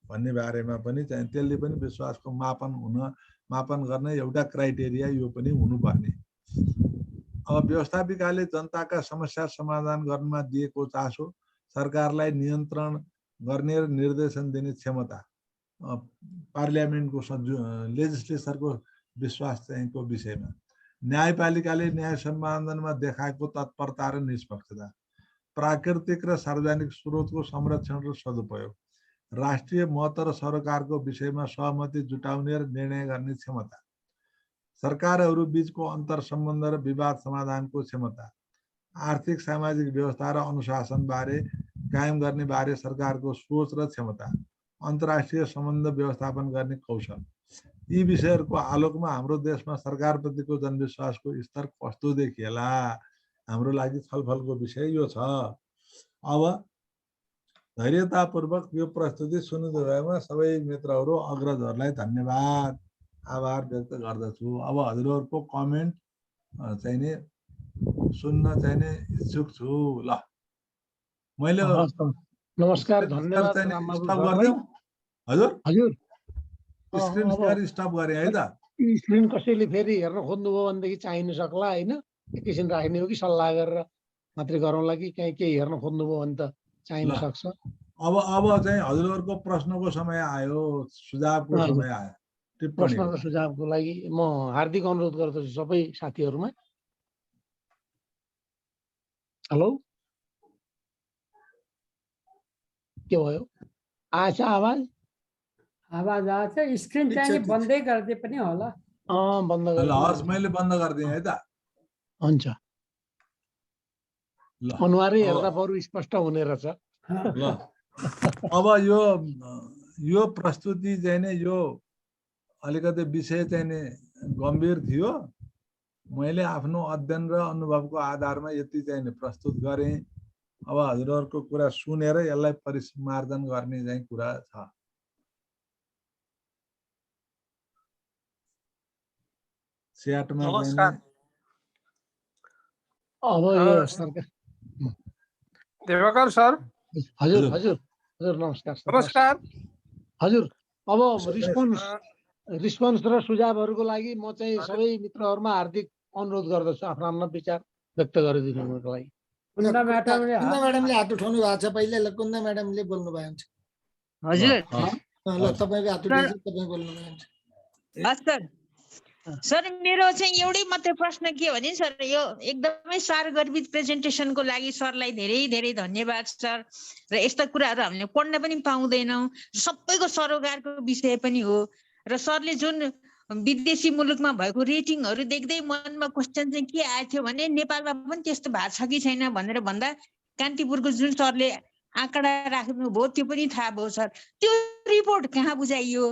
भन्ने बारेमा पनि चाहिँ त्यसले पनि विश्वासको मापन गर्न एउटा क्राइटेरिया यो पनि हुनुपर्ने। अब व्यवस्थापिकाले जनताका समस्या समाधान गर्नमा दिएको चासो, सरकारलाई नियन्त्रण गर्ने र निर्देशन दिने क्षमता, पार्लियामेन्टको लेजिस्लेचरको विश्वास चाहिँको विषयमा, न्यायपालिकाले न्याय सम्पादनमा देखाएको तत्परता र निष्पक्षता, प्राकृतिक र सार्वजनिक स्रोतको संरक्षण र सदुपयोग, राष्ट्रिय महत्त्व र सरकारको विषयमा सहमति जुटाउने र निर्णय गर्ने क्षमता, सरकारहरू बीचको अन्तर सम्बन्ध र विवाद समाधानको क्षमता, आर्थिक सामाजिक व्यवस्था र अनुशासन बारे कायम गर्ने बारे सरकारको सोच र क्षमता, अन्तर्राष्ट्रिय सम्बन्ध व्यवस्थापन गर्ने कौशल। यी विषयहरूको आलोकमा हाम्रो देशमा सरकारप्रतिको जनविश्वासको स्तर कस्तो देखिएला हाम्रो लागि छलफलको विषय यो छ। अब धैर्यतापूर्वक यो प्रस्तुति सुनिदिनु भएमा सबै मित्रहरू अग्रजहरूलाई धन्यवाद, आभार व्यक्त गर्दछु। अब हजुरहरूको कमेन्ट चाहिँ नि सुन्न चाहिँ नि इच्छुक छु। ल मैले नमस्कार, धन्यवाद। स्टप गरिदिउँ हजुर? हजुर स्क्रिन सेयर स्टप गरे है त? स्क्रिन कसैले फेरि हेर्न खोज्नुभयो भनेदेखि चाहिन सक्ला होइन, एकैछिन राख्ने हो कि सल्लाह गरेर मात्रै गरौँला कि केही हेर्न खोज्नुभयो भने त चाहिन सक्छ। अब चाहिँ हजुरहरूको प्रश्नको समय आयो, सुझावको समय आयो। प्रश्न र सुझावको लागि म हार्दिक अनुरोध गर्दछु सबै साथीहरूमा। हेलो, के भयो? आएछ आवाज? आवाज आएछ। स्क्रिन चाहिँ बन्दै गर्दै पनि होला। बन्द गर्नु। हस्, मैले बन्द गरिदिएँ है त। हुन्छ, अनुहारै हेर्दा बरु स्पष्ट हुने रहेछ। ल अब यो प्रस्तुति चाहिँ नि यो अलिकति विषय चाहिँ नि गम्भीर थियो। मैले आफ्नो अध्ययन र अनुभवको आधारमा यति चाहिँ नि प्रस्तुत गरेँ। अब हजुरहरूको कुरा सुनेर यसलाई परिमार्जन गर्ने चाहिँ कुरा छ। च्याटमा नमस्कार। अब यो सरकार देवकर सर। हजुर हजुर हजुर नमस्कार। नमस्कार। हजुर अब रिस्पोन्स र सुझावहरूको लागि म चाहिँ सबै मित्रहरूमा हार्दिक अनुरोध गर्दछु आफ्नो आफ्नो विचार व्यक्त गरिदिनुको लागि। कुन्दा म्याडमले कुन्दा म्याडमले हात उठाउनु भएको छ पहिले। ल कुन्दा म्याडमले बोल्नु भयो हुन्छ। हजुर ल तपाईँको हात उठाइछ, तपाईँ बोल्नु भयो हुन्छ। सर सर मेरो चाहिँ एउटै मात्रै प्रश्न के हो भने सर यो एकदमै सारगर्भित प्रेजेन्टेसनको लागि सरलाई धेरै धेरै धन्यवाद सर। र यस्ता कुराहरू हामीले पढ्न पनि पाउँदैनौँ, सबैको सरोकारको विषय पनि हो। र सरले जुन विदेशी मुलुकमा भएको रेटिङहरू देख्दै मनमा क्वेसन चाहिँ के आएको थियो भने नेपालमा पनि त्यस्तो भएको छ कि छैन भनेर भन्दा कान्तिपुरको जुन सरले आँकडा राख्नुभयो त्यो पनि थाहा भयो सर। त्यो रिपोर्ट कहाँ बुझाइयो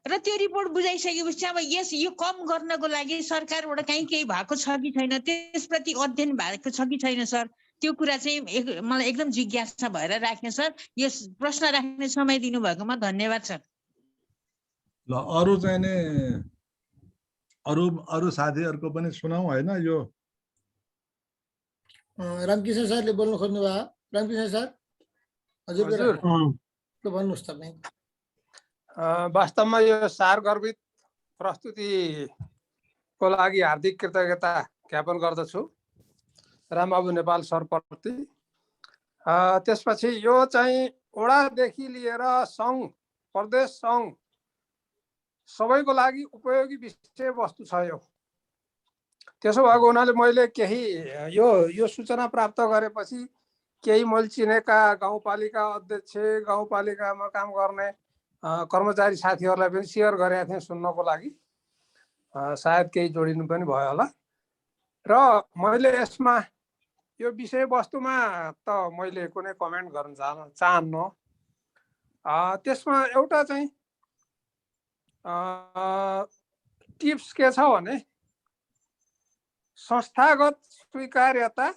र त्यो रिपोर्ट बुझाइसकेपछि अब यो कम गर्नको लागि सरकारबाट केही भएको छ कि छैन, त्यसप्रति अध्ययन भएको छ कि छैन सर, त्यो कुरा चाहिँ मलाई एकदम जिज्ञासा भएर राख्ने सर। यो प्रश्न राख्ने समय दिनुभएकोमा धन्यवाद सर। ल अरू चाहिँ नि अरू साथीहरूको पनि सुनाऊ होइन। यो रामकृष्ण सरले बोल्नु खोज्नु भयो। रामकृष्ण सर हजुर भन्नुहोस् तपाईँ। वास्तवमा यो सारगर्भित प्रस्तुतिको लागि हार्दिक कृतज्ञता ज्ञापन गर्दछु रामबाबु नेपाल सरप्रति। त्यसपछि यो चाहिँ वडादेखि लिएर सङ्घ प्रदेश सङ्घ सबैको लागि उपयोगी विषयवस्तु छ यो। त्यसो भएको हुनाले मैले केही यो सूचना प्राप्त गरेपछि केही मैले चिनेका गाउँपालिका अध्यक्ष, गाउँपालिकामा काम गर्ने कर्मचारी साथीहरूलाई पनि सेयर गरेका थिएँ सुन्नको लागि। सायद केही जोडिनु पनि भयो होला। र मैले यसमा यो विषयवस्तुमा त मैले कुनै कमेन्ट गर्न चाहन्न। त्यसमा एउटा चाहिँ टिप्स के छ भने संस्थागत स्वीकार्यता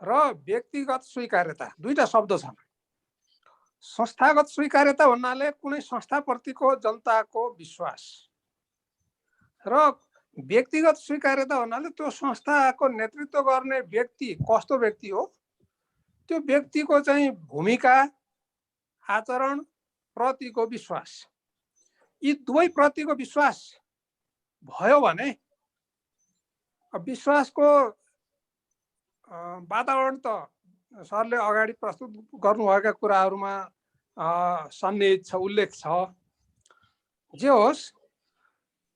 र व्यक्तिगत स्वीकार्यता दुईटा शब्द छन्। संस्थागत स्वीकार्यता भन्नाले कुनै संस्थाप्रतिको जनताको विश्वास र व्यक्तिगत स्वीकार्यता भन्नाले त्यो संस्थाको नेतृत्व गर्ने व्यक्ति कस्तो व्यक्ति हो, त्यो व्यक्तिको चाहिँ भूमिका आचरण प्रतिको विश्वास। यी दुवै प्रतिको विश्वास भयो भने विश्वासको वातावरण त सरले अगाडि प्रस्तुत गर्नुभएका कुराहरूमा सन्निहित छ, उल्लेख छ। जे होस्,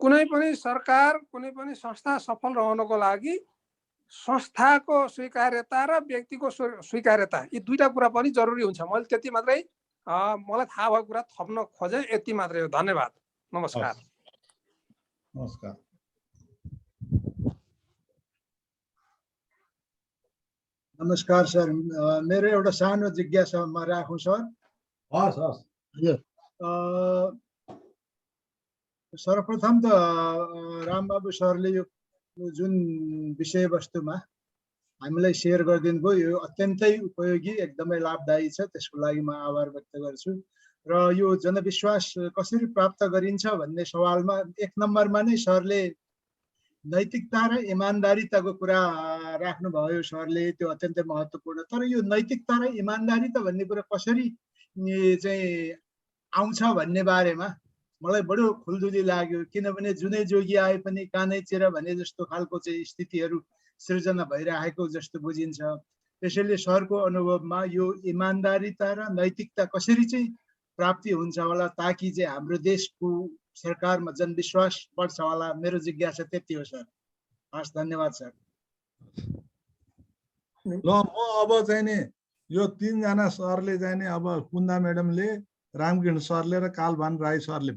कुनै पनि सरकार, कुनै पनि संस्था सफल रहनको लागि संस्थाको स्वीकार्यता र व्यक्तिको स्वीकार्यता यी दुईटा कुरा पनि जरुरी हुन्छ। मैले त्यति मात्रै मलाई थाहा भएको कुरा थप्न खोजेँ, यति मात्रै हो। धन्यवाद, नमस्कार। नमस्कार। नमस्कार सर, मेरो एउटा सानो जिज्ञासा म राखौँ सर। हस् हस्। सर्वप्रथम त रामबाबु सरले यो जुन विषयवस्तुमा हामीलाई सेयर गरिदिनु भयो यो अत्यन्तै उपयोगी, एकदमै लाभदायी छ। त्यसको लागि म आभार व्यक्त गर्छु। र यो जनविश्वास कसरी प्राप्त गरिन्छ भन्ने सवालमा एक नम्बरमा नै सरले नैतिकता र इमान्दारिताको कुरा राख्नुभयो सरले, त्यो अत्यन्तै महत्त्वपूर्ण। तर यो नैतिकता र इमान्दारिता भन्ने कुरा कसरी चाहिँ आउँछ भन्ने बारेमा मलाई बडो खुल्दुली लाग्यो। किनभने जुनै जोगी आए पनि कानै चिर भने जस्तो खालको चाहिँ स्थितिहरू सृजना भइरहेको जस्तो बुझिन्छ। त्यसैले सरको अनुभवमा यो इमान्दारिता र नैतिकता कसरी चाहिँ प्राप्ति हुन्छ होला, ताकि चाहिँ हाम्रो देशको सरकारमा जनविश्वास बढ्छ होला। मेरो जिज्ञासा त्यति हो सर। हस्, धन्यवाद सर। ल म अब चाहिँ नि यो तीनजना सरले चाहिँ नि अब कुन्दा म्याडमले, रामकृष्ण सरले र कालभान राई सरले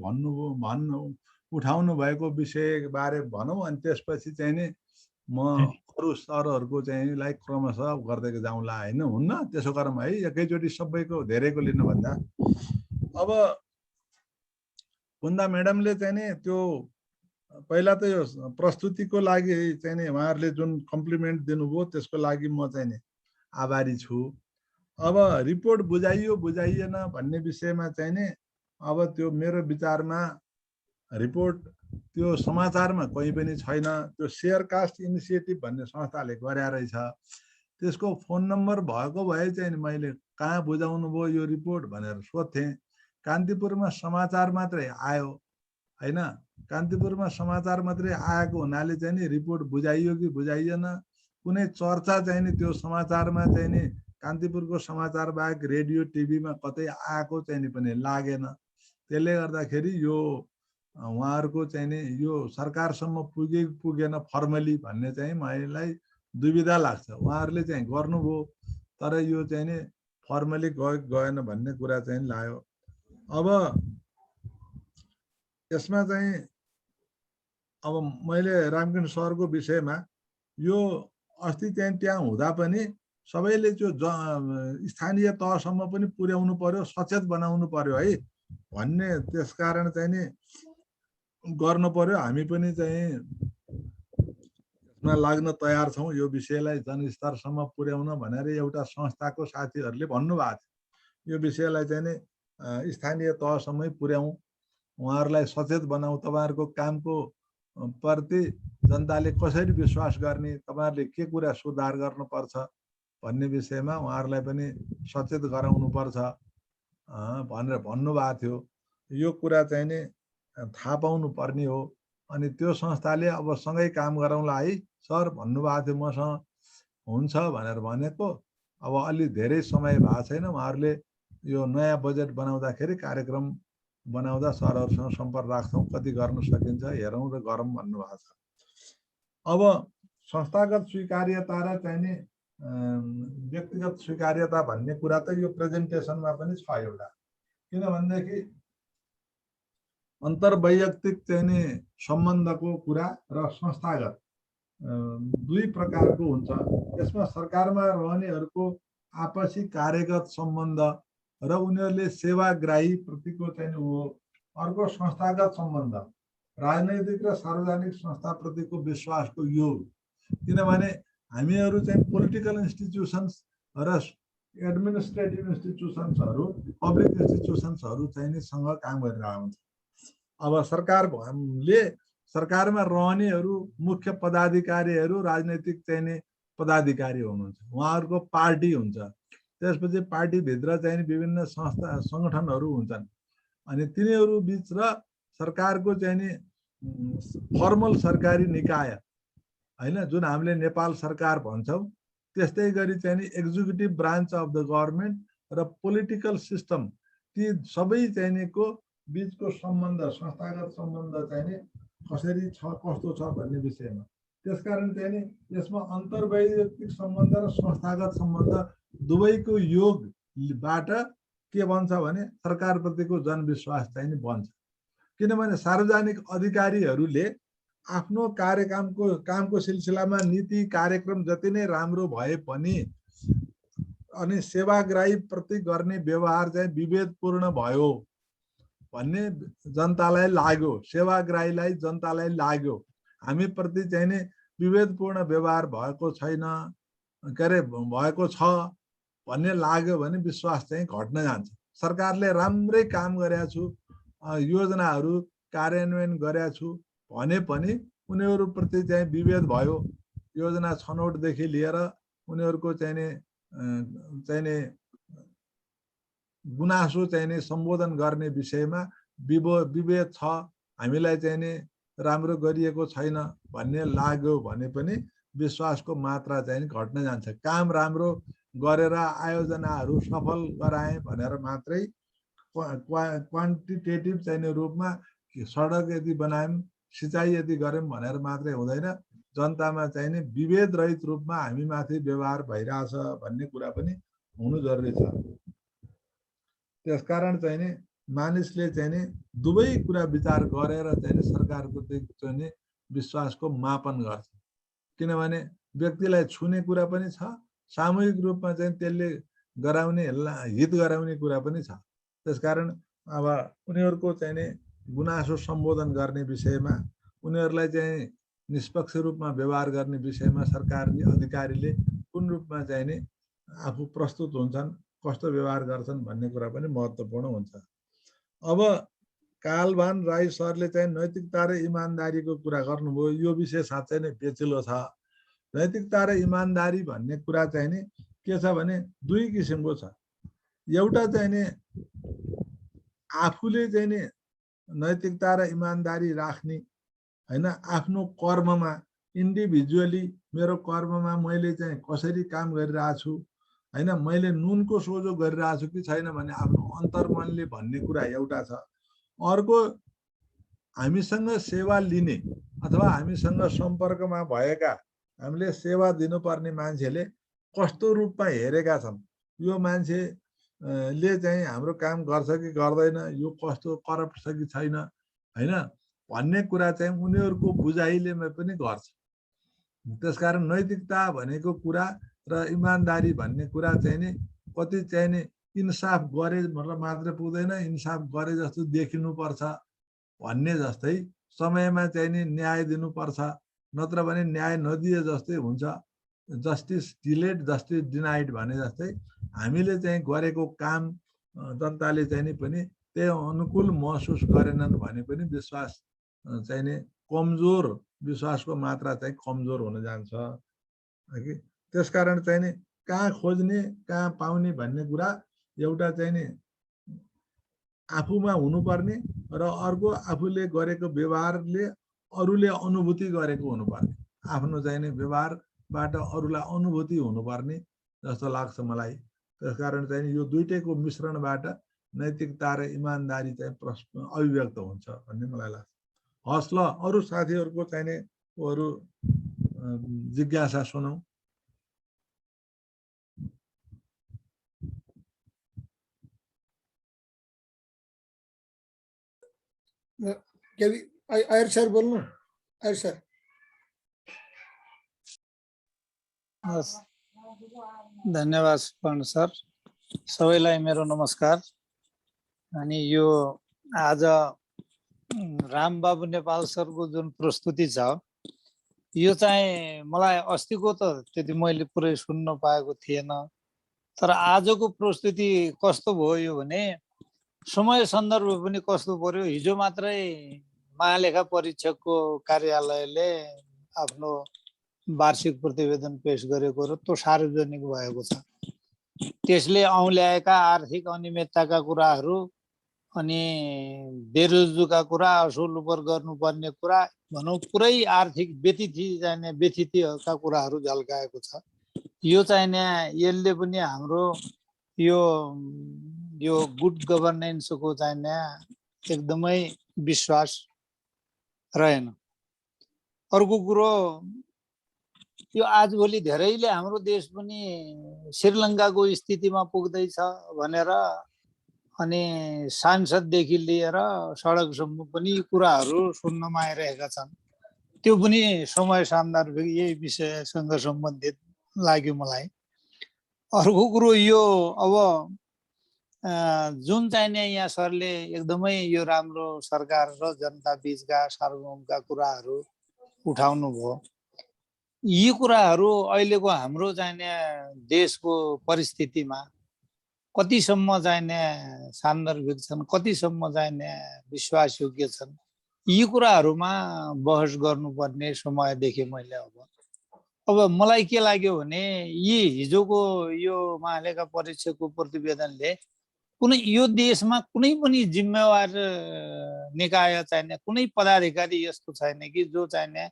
उठाउनु भएको विषय बारे भनौँ। अनि त्यसपछि चाहिँ नि म अरू सरहरूको चाहिँ लाइक क्रमशः गर्दै जाउँला होइन, हुन्न? त्यसो गरौँ है, एकैचोटि सबैको धेरैको लिनुभन्दा। अब कुन्दा म्याडमले चाहिँ नि त्यो पहिला त यो प्रस्तुतिको लागि चाहिँ नि उहाँहरूले जुन कम्प्लिमेन्ट दिनुभयो त्यसको लागि म चाहिँ नि आभारी छु। अब रिपोर्ट बुझाइयो बुझाइएन भन्ने विषयमा चाहिँ नि अब त्यो मेरो विचारमा रिपोर्ट त्यो समाचारमा कहीँ पनि छैन। त्यो सेयरकास्ट इनिसिएटिभ भन्ने संस्थाले गरे रहेछ। त्यसको फोन नम्बर भएको भए चाहिँ नि मैले कहाँ बुझाउनु भयो यो रिपोर्ट भनेर सोध्थेँ। कान्तिपुरमा समाचार मात्रै आयो हैन, कान्तिपुरमा समाचार मात्रै आएको हुनाले चाहिँ नि रिपोर्ट बुझाइयो कि बुझाइएन, कुनै चर्चा चाहिँ नि त्यो समाचारमा चाहिँ नि कान्तिपुरको समाचार बाहेक रेडियो टिभीमा कतै आएको चाहिँ नि पनि लागेन। त्यसले गर्दाखेरि यो उहाँहरूको चाहिँ नि यो सरकारसम्म पुगेन फर्मली भन्ने चाहिँ मलाई दुविधा लाग्छ। उहाँहरूले चाहिँ गर्नुभयो तर यो चाहिँ नि फर्मली गएन भन्ने कुरा चाहिँ लाग्यो। अब यसमा चाहिँ अब मैले रामकृष्ण सरको विषयमा यो अस्ति चाहिँ त्यहाँ हुँदा पनि सबैले त्यो स्थानीय तहसम्म पनि पुर्याउनु पर्यो, सचेत बनाउनु पर्यो है भन्ने, त्यसकारण चाहिँ नि गर्नु पर्यो। हामी पनि चाहिँ यसमा लाग्न तयार छौँ, यो विषयलाई जनस्तरसम्म पुर्याउन भनेर एउटा संस्थाको साथीहरूले भन्नुभएको थियो। यो विषयलाई चाहिँ नि स्थानीय तहसम्मै पुर्याउँ, उहाँहरूलाई सचेत बनाऊ, तपाईँहरूको कामको प्रति जनताले कसरी विश्वास गर्ने, तपाईँहरूले के कुरा सुधार गर्नुपर्छ भन्ने विषयमा उहाँहरूलाई पनि सचेत गराउनुपर्छ भनेर भन्नुभएको थियो। यो कुरा चाहिँ नि थाहा पाउनु पर्ने हो। अनि त्यो संस्थाले अब सँगै काम गरौँला है सर भन्नुभएको थियो, मसँग हुन्छ भनेर भनेको। अब अलि धेरै समय भएको छैन, उहाँहरूले यो नयाँ बजेट बनाउँदाखेरि कार्यक्रम बनाउँदा सरहरूसँग सम्पर्क राख्छौँ, कति गर्न सकिन्छ हेरौँ र गरौँ भन्नुभएको छ। अब संस्थागत स्वीकार्यता र चाहिँ नि व्यक्तिगत स्वीकार्यता भन्ने कुरा त यो प्रेजेन्टेसनमा पनि छ एउटा, किनभनेदेखि अन्तर्वैयक्तिक चाहिँ नि सम्बन्धको कुरा र संस्थागत दुई प्रकारको हुन्छ। यसमा सरकारमा रहनेहरूको आपसी कार्यगत सम्बन्ध र उनीहरूले सेवाग्राही प्रतिको चाहिँ हो। अर्को संस्थागत सम्बन्ध, राजनैतिक र सार्वजनिक संस्थाप्रतिको विश्वासको योग। किनभने हामीहरू चाहिँ पोलिटिकल इन्स्टिट्युसन्स र एडमिनिस्ट्रेटिभ इन्स्टिट्युसन्सहरू, पब्लिक इन्स्टिट्युसन्सहरू चाहिँ नि सँग काम गरिरहेको हुन्छ। अब सरकारले सरकारमा रहनेहरू मुख्य पदाधिकारीहरू राजनैतिक चाहिँ नि पदाधिकारी हुनुहुन्छ, उहाँहरूको पार्टी हुन्छ। त्यसपछि पार्टीभित्र चाहिँ विभिन्न संस्था सङ्गठनहरू हुन्छन्। अनि तिनीहरू बिच र सरकारको चाहिँ नि फर्मल सरकारी निकाय हैन, जुन हामीले नेपाल सरकार भन्छौँ, त्यस्तै गरी चाहिँ नि executive branch of the government र पोलिटिकल सिस्टम, ती सबै चाहिँ निको बिचको सम्बन्ध, संस्थागत सम्बन्ध चाहिँ नि कसरी छ, कस्तो छ भन्ने विषयमा। त्यसकारण चाहिँ नि यसमा अन्तर्वैयक्तिक सम्बन्ध र संस्थागत सम्बन्ध दुवैको योगबाट के बन्छ भने सरकारप्रतिको जनविश्वास चाहिँ नि बन्छ। किनभने सार्वजनिक अधिकारीहरूले आफ्नो कामको सिलसिलामा नीति कार्यक्रम जति नै राम्रो भए पनि अनि सेवाग्राही प्रति गर्ने व्यवहार चाहिँ विभेदपूर्ण भयो भन्ने जनतालाई लाग्यो, सेवाग्राहीलाई जनतालाई लाग्यो हामी प्रति चाहिँ नि विभेदपूर्ण व्यवहार भएको छैन, के अरे भएको छ भन्ने लाग्यो भने विश्वास चाहिँ घट्न जान्छ। सरकारले राम्रै काम गरेको छु, योजनाहरू कार्यान्वयन गरेको छु भने पनि उनीहरूप्रति चाहिँ विभेद भयो, योजना छनौटदेखि लिएर उनीहरूको चाहिँ नि गुनासो चाहिँ नि सम्बोधन गर्ने विषयमा विभेद छ, हामीलाई चाहिँ नि राम्रो गरिएको छैन भन्ने लाग्यो भने पनि विश्वासको मात्रा चाहिँ घट्न जान्छ। काम राम्रो गरेर आयोजनाहरू सफल गराए भनेर मात्रै क्वान्टिटेटिभ चाहिँ रूपमा सडक यदि बनायौँ, सिँचाइ यदि गऱ्यौँ भनेर मात्रै हुँदैन, जनतामा चाहिँ नि विभेद रहित रूपमा हामी माथि व्यवहार भइरहेछ भन्ने कुरा पनि हुनु जरुरी छ। त्यसकारण चाहिँ नि मानिसले चाहिँ नि दुवै कुरा विचार गरेर चाहिँ नि सरकारप्रति चाहिँ नि विश्वासको मापन गर्छ। किनभने व्यक्तिलाई छुने कुरा पनि छ, सामूहिक रूपमा चाहिँ त्यसले गराउने हित गराउने कुरा पनि छ। त्यसकारण अब उनीहरूको चाहिँ नि गुनासो सम्बोधन गर्ने विषयमा, उनीहरूलाई चाहिँ निष्पक्ष रूपमा व्यवहार गर्ने विषयमा सरकारले अधिकारीले कुन रूपमा चाहिँ नि आफू प्रस्तुत हुन्छन्, कस्तो व्यवहार गर्छन् भन्ने कुरा पनि महत्त्वपूर्ण हुन्छ। अब कालभान राई सरले चाहिँ नैतिकता र इमानदारीको कुरा गर्नुभयो। यो विषय साँच्चै नै पेचिलो छ। नैतिकता र इमानदारी भन्ने कुरा चाहिँ नि के छ भने दुई किसिमको छ। एउटा चाहिँ नि आफूले चाहिँ नि नैतिकता र इमानदारी राख्ने हैन, आफ्नो कर्ममा इन्डिभिजुअली मेरो कर्ममा मैले चाहिँ कसरी काम गरिरहेको छु हैन, मैले नुनको सोझो गरिरहेको छु कि छैन भन्ने आफ्नो अन्तर्मनले भन्ने कुरा एउटा छ। अर्को हामीसँग सेवा लिने अथवा हामीसँग सम्पर्कमा भएका हामीले सेवा दिनुपर्ने मान्छेले कस्तो रूपमा हेरेका छन्, यो मान्छेले चाहिँ हाम्रो काम गर्छ कि गर्दैन, यो कस्तो करप्ट छ कि छैन हैन भन्ने कुरा चाहिँ उनीहरूको बुझाइले पनि गर्छ। त्यसकारण नैतिकता भनेको कुरा र इमानदारी भन्ने कुरा चाहिँ नि कति चाहिँ नि इन्साफ गरे मात्र पुग्दैन, इन्साफ गरे जस्तो देखिनुपर्छ भन्ने जस्तै समयमा चाहिँ नि न्याय दिनुपर्छ, नत्र भने न्याय नदिए जस्तै हुन्छ। जस्टिस डिलेड जस्टिस डिनाइड भने जस्तै हामीले चाहिँ गरेको काम जनताले चाहिँ नि पनि त्यही अनुकूल महसुस गरेनन् भने पनि विश्वास चाहिँ नि कमजोर, विश्वासको मात्रा चाहिँ कमजोर हुन जान्छ कि। त्यसकारण चाहिँ नि कहाँ खोज्ने कहाँ पाउने भन्ने कुरा एउटा चाहिँ नि आफूमा हुनुपर्ने र अर्को आफूले गरेको व्यवहारले अरूले अनुभूति गरेको हुनुपर्ने, आफ्नो चाहिँ नि व्यवहारबाट अरूलाई अनुभूति हुनुपर्ने जस्तो लाग्छ मलाई। त्यसकारण चाहिँ यो दुईटैको मिश्रणबाट नैतिकता र इमानदारी चाहिँ अभिव्यक्त हुन्छ भन्ने मलाई लाग्छ। हस् ल, अरू साथीहरूको चाहिँ नि अरू जिज्ञासा सुनौँ। आयर सर बोल्नु, आयर सर। धन्यवाद स्वर्ण सर, सबैलाई मेरो नमस्कार। अनि यो आज रामबाबु नेपाल सरको जुन प्रस्तुति छ यो चाहिँ मलाई अस्तिको त त्यति मैले पुरै सुन्न पाएको थिएन, तर आजको प्रस्तुति कस्तो भयो भने समय सन्दर्भ पनि कस्तो पर्यो। हिजो मात्रै महालेखा परीक्षकको कार्यालयले आफ्नो वार्षिक प्रतिवेदन पेश गरेको र त्यो सार्वजनिक भएको छ। त्यसले औँल्याएका आर्थिक अनियमितताका कुराहरू अनि बेरोजगारीका कुरा, असुल उपर गर्नुपर्ने कुरा भनौँ, पुरै आर्थिक व्यतिथिका कुराहरू झल्काएको छ। यो चाहिने यसले पनि हाम्रो यो गुड गभर्नेन्सको चाहिने एकदमै विश्वास रहेन। अर्को कुरो, यो आजभोलि धेरैले हाम्रो देश पनि श्रीलङ्काको स्थितिमा पुग्दैछ भनेर अनि सांसददेखि लिएर सडकसम्म पनि कुराहरू सुन्नमा आइरहेका छन्। त्यो पनि समय सान्दर्भिक यही विषयसँग सम्बन्धित लाग्यो मलाई। अर्को कुरो, यो अब जुन चाहिने यहाँ सरले एकदमै यो राम्रो सरकार र जनता बीचका सार्वभौमका कुराहरू उठाउनु भयो। यी कुराहरू अहिलेको हाम्रो चाहिने देशको परिस्थितिमा कतिसम्म चाहिने सान्दर्भिक छन्, कतिसम्म चाहिने विश्वासयोग्य छन्, यी कुराहरूमा बहस गर्नुपर्ने समय देखेँ मैले। अब मलाई के लाग्यो भने यी हिजोको यो महालेखा परीक्षकको प्रतिवेदनले कुनै यो देशमा कुनै पनि जिम्मेवार निकाय चाहिने कुनै पदाधिकारी यस्तो छैन कि जो चाहिने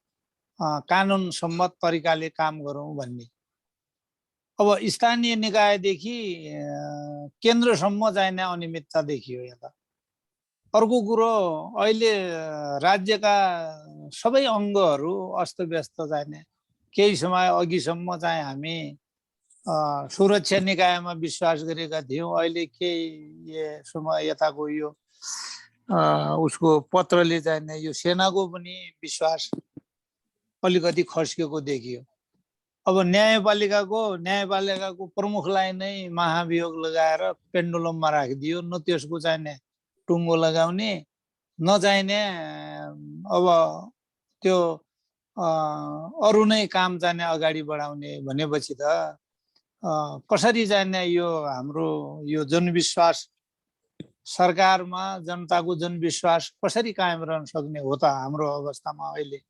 कानुन सम्मत तरिकाले काम गरौँ भन्ने। अब स्थानीय निकायदेखि केन्द्रसम्म चाहिने अनियमितता देखियो यता। अर्को कुरो, अहिले राज्यका सबै अङ्गहरू अस्तव्यस्त चाहिने। केही समय अघिसम्म चाहिँ हामी सुरक्षा निकायमा विश्वास गरेका थियौँ, अहिले केही समय यताको यो उसको पत्रले चाहिने यो सेनाको पनि विश्वास अलिकति खस्केको देखियो। अब न्यायपालिकाको प्रमुखलाई नै महाभियोग लगाएर पेन्डुलममा राखिदियो, न त्यसको चाहिने टुङ्गो लगाउने न चाहिने अब त्यो अरू नै काम चाहिने अगाडि बढाउने भनेपछि त कसरी चाहिने यो हाम्रो यो जनविश्वास सरकारमा जनताको जनविश्वास कसरी कायम रहन सक्ने हो त हाम्रो अवस्थामा। अहिले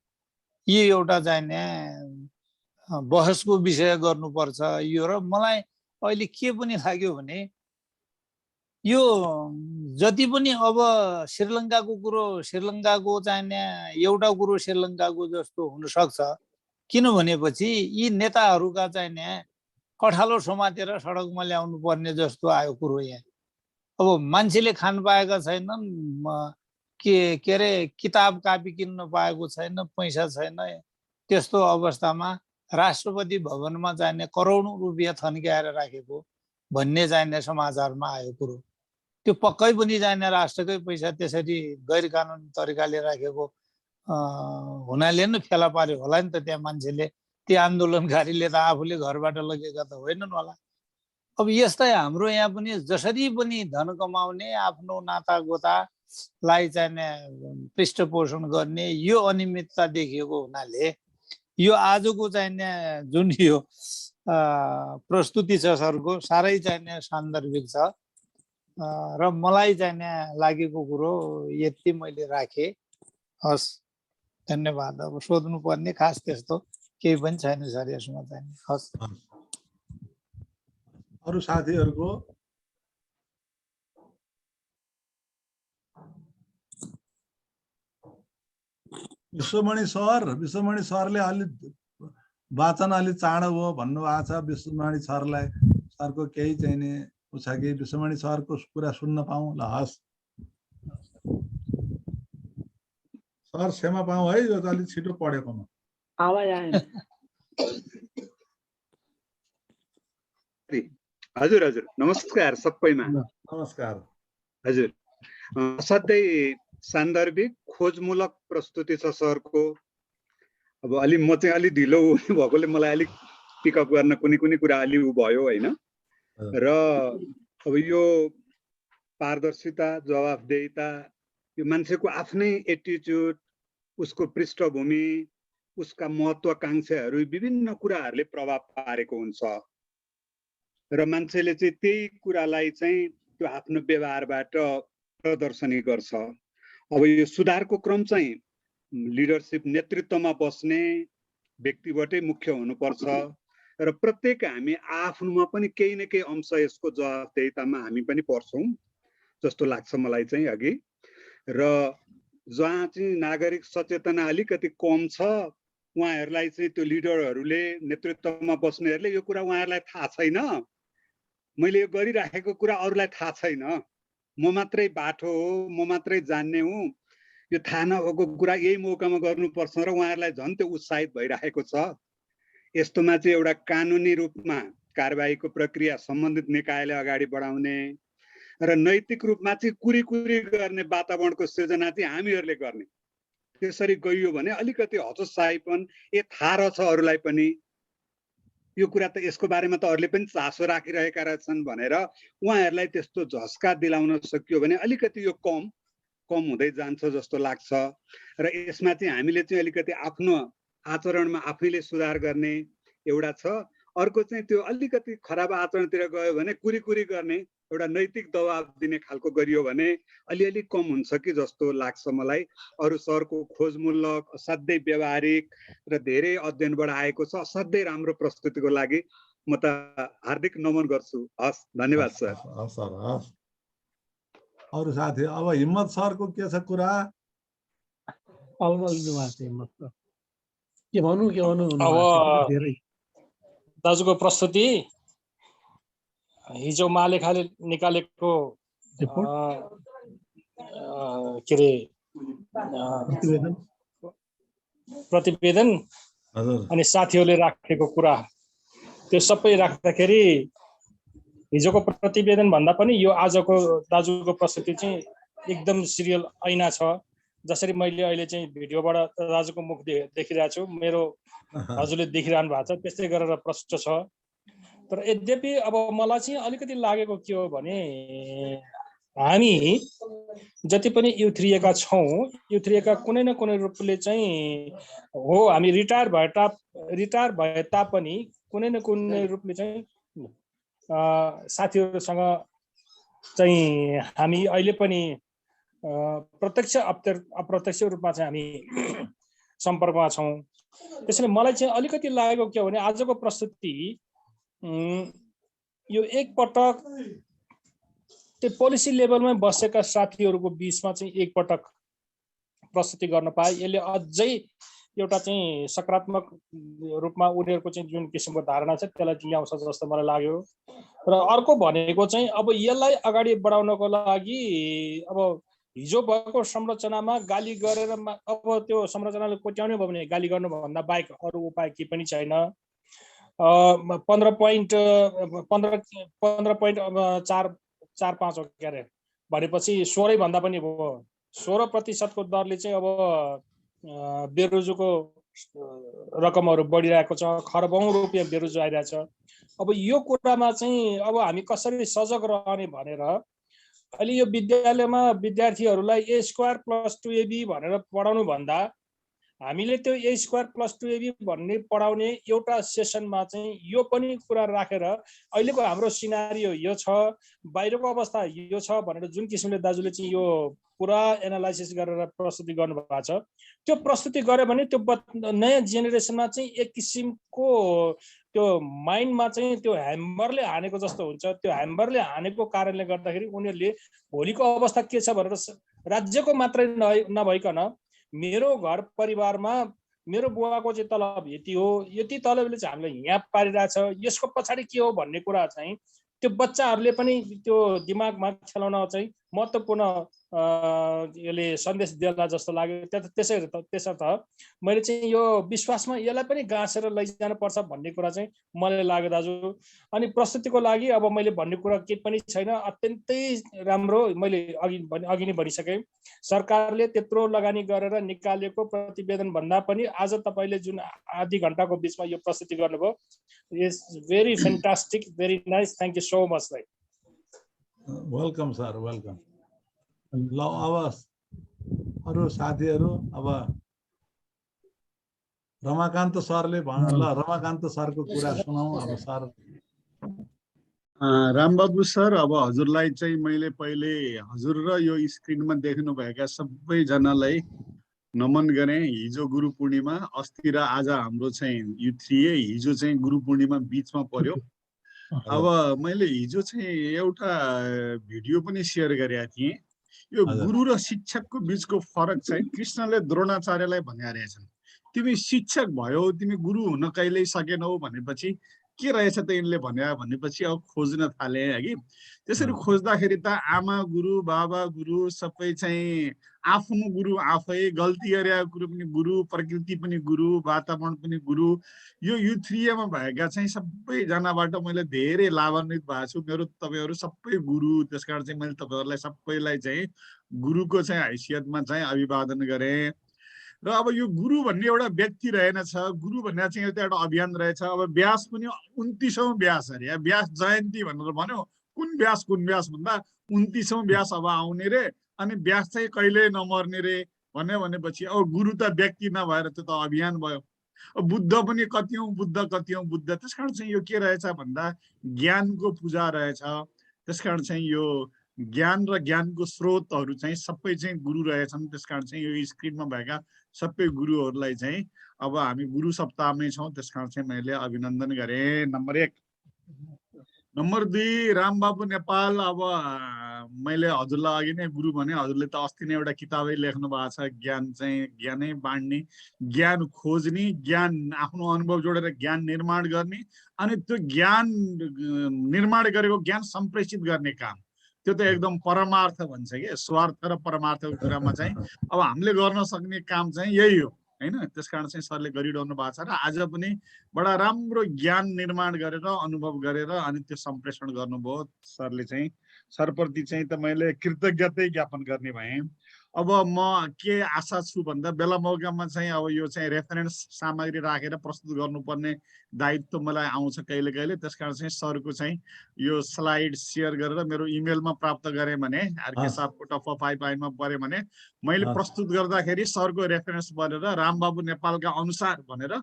यो एउटा चाहिने बहसको विषय गर्नुपर्छ यो। र मलाई अहिले के पनि लाग्यो भने यो जति पनि अब श्रीलङ्काको कुरो श्रीलङ्काको चाहिने एउटा कुरो श्रीलङ्काको जस्तो हुन सक्छ किनभनेपछि यी नेताहरूका चाहिने कठालो समातेर सडकमा ल्याउनु पर्ने जस्तो आयो कुरो यहाँ अब मान्छेले खान पाएका छैनन् के अरे किताब कापी किन्न पाएको छैन पैसा छैन त्यस्तो अवस्थामा राष्ट्रपति भवनमा चाहिने करोडौं रुपियाँ थन्क्याएर राखेको भन्ने चाहिने समाचारमा आयो कुरो त्यो पक्कै पनि चाहिने राष्ट्रकै पैसा त्यसरी गैर कानुनी तरिकाले राखेको हुनाले नै फेला पार्यो होला नि त त्यहाँ मान्छेले ती आन्दोलनकारीले त आफूले घरबाट लगेका त होइनन् होला अब यस्तै हाम्रो यहाँ पनि जसरी पनि धन कमाउने आफ्नो नातागोतालाई चाहिने पृष्ठपोषण गर्ने यो अनियमितता देखिएको हुनाले यो आजको चाहिने जुन यो प्रस्तुति छ सरको साह्रै चाहिने सान्दर्भिक छ र मलाई चाहिने लागेको कुरो यति मैले राखेँ हस् धन्यवाद अब सोध्नु पर्ने खास त्यस्तो केही पनि छैन सर यसमा चाहिँ हस् अरु साथीहरुको विश्वमणि सरले अलि वाचन अलि चाँडो भयो भन्नुभएको छ विश्वमणि सरलाई सरको केही चाहिने उछा कि विश्वमणि सरको कुरा सुन्न पाऊँ ल हस् सर क्षमा पाऊँ है यो अलि छिटो पढेकोमा आवाज आएन हजुर हजुर नमस्कार सबैमा नमस्कार हजुर असाध्यै सान्दर्भिक खोजमूलक प्रस्तुति छ सरको अब अलि म चाहिँ अलि ढिलो भएकोले मलाई अलिक पिकअप गर्न कुनै कुरा अलि उ भयो हैन र अब यो पारदर्शिता जवाफदेहिता यो मान्छेको आफ्नै एटिट्युड उसको पृष्ठभूमि उसका महत्वाकांक्षाहरू विभिन्न कुराहरूले प्रभाव पारेको हुन्छ र मान्छेले चाहिँ त्यही कुरालाई चाहिँ त्यो आफ्नो व्यवहारबाट प्रदर्शनी गर्छ अब यो सुधारको क्रम चाहिँ लिडरशिप नेतृत्वमा बस्ने व्यक्तिबाटै मुख्य हुनुपर्छ र प्रत्येक हामी आफ्नोमा पनि केही न केही अंश यसको जवाफदेहितामा हामी पनि पर्छौं जस्तो लाग्छ मलाई चाहिँ अघि र जहाँ चाहिँ नागरिक सचेतना अलिकति कम छ उहाँहरूलाई चाहिँ त्यो लिडरहरूले नेतृत्वमा बस्नेहरूले यो कुरा उहाँहरूलाई थाहा छैन मैले यो गरिराखेको कुरा अरूलाई थाहा छैन म मात्रै बाठो हो म मात्रै जान्ने हुँ यो थाहा नभएको कुरा यही मौकामा गर्नुपर्छ र उहाँहरूलाई झन् त्यो उत्साहित भइराखेको छ यस्तोमा चाहिँ एउटा कानुनी रूपमा कारबाहीको प्रक्रिया सम्बन्धित निकायले अगाडि बढाउने र नैतिक रूपमा चाहिँ कुरी गर्ने वातावरणको सृजना चाहिँ हामीहरूले गर्ने त्यसरी गइयो भने अलिकति हतोत्साहीपन थाहा रहेछ अरूलाई पनि यो कुरा त यसको बारेमा त अरूले पनि चासो राखिरहेका रहेछन् भनेर उहाँहरूलाई त्यस्तो झस्का दिलाउन सकियो भने अलिकति यो कम हुँदै जान्छ जस्तो लाग्छ र यसमा चाहिँ हामीले चाहिँ अलिकति आफ्नो आचरणमा आफैले सुधार गर्ने एउटा छ अर्को चाहिँ त्यो अलिकति खराब आचरणतिर गयो भने कुरी गर्ने एउटा नैतिक दबाब दिने खालको गरियो भने अलिअलि कम हुन्छ कि जस्तो लाग्छ मलाई अरु सरको खोजमूलक असाध्यै व्यावहारिक र धेरै अध्ययनबाट आएको छ असाध्यै राम्रो प्रस्तुतिको लागि म त हार्दिक नमन गर्छु हस् धन्यवाद सर हस् सर हस् अरु साथी अब हिम्मत सरको के छ कुरा अलमल निवासी हिम्मत सर के भन्नु अब दाजुको प्रस्तुति हिजो मालेखाले निकालेको के रे प्रतिवेदन अनि साथीहरूले राखेको कुरा त्यो सबै राख्दाखेरि हिजोको प्रतिवेदन भन्दा पनि यो आजको दाजुको प्रस्तुति चाहिँ एकदम सिरियल ऐना छ जसरी मैले अहिले चाहिँ भिडियोबाट दाजुको मुख देखिरहेको छु मेरो हजुरले देखिरहनु भएको छ त्यस्तै गरेर प्रश्न छ तर यद्यपि अब मलाई चाहिँ अलिकति लागेको के हो भने हामी जति पनि युथरिएका छौँ युथरिएका कुनै न कुनै रूपले चाहिँ हो हामी रिटायर भए तापनि कुनै न कुनै रूपले चाहिँ साथीहरूसँग चाहिँ हामी अहिले पनि प्रत्यक्ष अप्रत्यक्ष रूपमा चाहिँ हामी सम्पर्कमा छौँ त्यसैले मलाई चाहिँ अलिकति लागेको के हो भने आजको प्रस्तुति यो एकपटक त्यो पोलिसी लेभलमा बसेका साथीहरूको बिचमा चाहिँ एकपटक प्रस्तुति गर्न पाए यसले अझै एउटा चाहिँ सकारात्मक रूपमा उनीहरूको चाहिँ जुन किसिमको धारणा छ त्यसलाई ल्याउँछ जस्तो मलाई लाग्यो। र अर्को भनेको चाहिँ अब यसलाई अगाडि बढाउनको लागि अब हिजो भएको संरचनामा गाली गरेर अब त्यो संरचनाले कोट्याउने भयो भने गाली गर्नुभन्दा बाहेक अरू उपाय केही पनि छैन। 15.445 हो के अरे भनेपछि 16 भन्दा पनि भयो 16% दरले चाहिँ अब बेरोजगारको रकमहरू बढिरहेको छ, खरबौं रुपियाँ बेरोजगार आइरहेछ। अब यो कुरामा चाहिँ अब हामी कसरी सजग रहने भनेर अहिले यो विद्यालयमा विद्यार्थीहरूलाई a² + 2ab भनेर पढाउनु भन्दा हामीले त्यो a² + 2ab भन्ने पढाउने एउटा सेसनमा चाहिँ यो पनि कुरा राखेर अहिलेको हाम्रो सिनारियो यो छ, बाहिरको अवस्था यो छ भनेर जुन किसिमले दाजुले चाहिँ यो पुरा एनालाइसिस गरेर प्रस्तुति गर्नुभएको छ त्यो प्रस्तुति गर्यो भने त्यो नयाँ जेनेरेसनमा चाहिँ एक किसिमको त्यो माइन्डमा चाहिँ त्यो ह्यामरले हानेको जस्तो हुन्छ। त्यो ह्यामरले हानेको कारणले गर्दाखेरि उनीहरूले भोलिको अवस्था के छ भनेर राज्यको मात्रै नभइकन मेरो घर परिवारमा मेरो बुवाको चाहिँ तलब यति हो, यति तलबले चाहिँ हामीलाई यहाँ पारिरहेछ, यसको पछाडि के हो भन्ने कुरा चाहिँ त्यो बच्चाहरूले पनि त्यो दिमागमा खेलाउन चाहिँ महत्त्वपूर्ण यसले सन्देश दिएला जस्तो लाग्यो। त्यसर्थ मैले चाहिँ यो विश्वासमा यसलाई पनि गाँसेर लैजानु पर्छ भन्ने कुरा चाहिँ मलाई लाग्यो दाजु। अनि प्रस्तुतिको लागि अब मैले भन्ने कुरा केही पनि छैन, अत्यन्तै राम्रो। मैले अघि नै भनिसकेँ, सरकारले त्यत्रो लगानी गरेर निकालेको प्रतिवेदन भन्दा पनि आज तपाईँले जुन आधी घण्टाको बिचमा यो प्रस्तुति गर्नुभयो is very fantastic, very nice, thank you so much. Welcome sir, welcome. ल अब अरू साथीहरू, अब रमाकान्त सरले ल रमाकान्त सरको कुरा सुनाऊ। अब सर रामबाबु सर, अब हजुरलाई चाहिँ मैले पहिले हजुर र यो स्क्रिनमा देख्नुभएका सबैजनालाई नमन गरेँ। हिजो गुरु पूर्णिमा, अस्ति र आज हाम्रो चाहिँ यो 3A, हिजो चाहिँ गुरु पूर्णिमा बिचमा पर्यो। अब मैले हिजो चाहिँ एउटा भिडियो पनि सेयर गरेका थिएँ। यो गुरु र शिक्षकको बिचको फरक चाहिँ कृष्णले द्रोणाचार्यलाई भन्ने रहेछन्, तिमी शिक्षक भयो, तिमी गुरु हुन कहिल्यै सकेनौ भनेपछि के रहेछ त यिनले भनेपछि अब खोज्न थाले है कि। त्यसरी खोज्दाखेरि त आमा गुरु, बाबा गुरु, सबै चाहिँ आफ्नो गुरु आफै, गल्ती गरेको कुरो पनि गुरु, प्रकृति पनि गुरु, वातावरण पनि गुरु। यो 3A मा भएका चाहिँ सबैजनाबाट मैले धेरै लाभान्वित भएको छु। मेरो तपाईँहरू सबै गुरु, त्यसकारण चाहिँ मैले तपाईँहरूलाई सबैलाई चाहिँ गुरुको चाहिँ हैसियतमा चाहिँ अभिवादन गरेँ। र अब यो गुरु भन्ने एउटा व्यक्ति रहेनछ, गुरु भन्ने चाहिँ एउटा अभियान रहेछ। अब व्यास पनि 29औं व्यास अरे, व्यास जयन्ती भनेर भन्यो। कुन व्यास भन्दा 29औं व्यास अब आउने रे, अनि व्यास चाहिँ कहिल्यै नमर्ने रे भनेपछि अब गुरु त व्यक्ति नभएर त्यो त अभियान भयो। अब बुद्ध पनि कतिौं बुद्ध। त्यसकारण चाहिँ यो के रहेछ भन्दा ज्ञानको पूजा रहेछ। त्यसकारण चाहिँ यो ज्ञान र ज्ञानको स्रोतहरू चाहिँ सबै चाहिँ गुरु रहेछन्। त्यसकारण चाहिँ यो स्क्रिनमा भएका सबै गुरुहरूलाई चाहिँ अब हामी गुरु सप्ताहमै छौँ, त्यसकारण चाहिँ मैले अभिनन्दन गरेँ। नम्बर 1। नम्बर 2, रामबाबु नेपाल, अब मैले हजुरलाई अघि नै गुरु भने, हजुरले त अस्ति नै एउटा किताबै लेख्नु भएको छ, ज्ञान चाहिँ ज्ञानै बाँड्ने, ज्ञान खोज्ने, ज्ञान आफ्नो अनुभव जोडेर ज्ञान निर्माण गर्ने, अनि त्यो ज्ञान निर्माण गरेको ज्ञान सम्प्रेषित गर्ने काम, त्यो त एकदम परमार्थ भन्छ कि। स्वार्थ र परमार्थको कुरामा चाहिँ अब हामीले गर्न सक्ने काम चाहिँ यही हो हैन। त्यसकारण चाहिँ सरले गरिरहनु भएको छ र आज पनि बडा राम्रो ज्ञान निर्माण गरेर अनुभव गरेर अनि त्यो सम्प्रेषण गर्नुभयो। सरले चाहिँ सरप्रति चाहिँ त मैले कृतज्ञता ज्ञापन गर्ने भएँ। अब म के आशा छु भन्दा बेला मौकामा चाहिँ अब यो चाहिँ रेफरेन्स सामग्री राखेर प्रस्तुत गर्नुपर्ने दायित्व मलाई आउँछ कहिले कहिले। त्यसकारण चाहिँ सरको चाहिँ यो स्लाइड सेयर गरेर मेरो इमेलमा प्राप्त गरेँ भने rk.5 मा पऱ्यो भने मैले प्रस्तुत गर्दाखेरि सरको रेफरेन्स गरेर रामबाबु नेपालका अनुसार भनेर।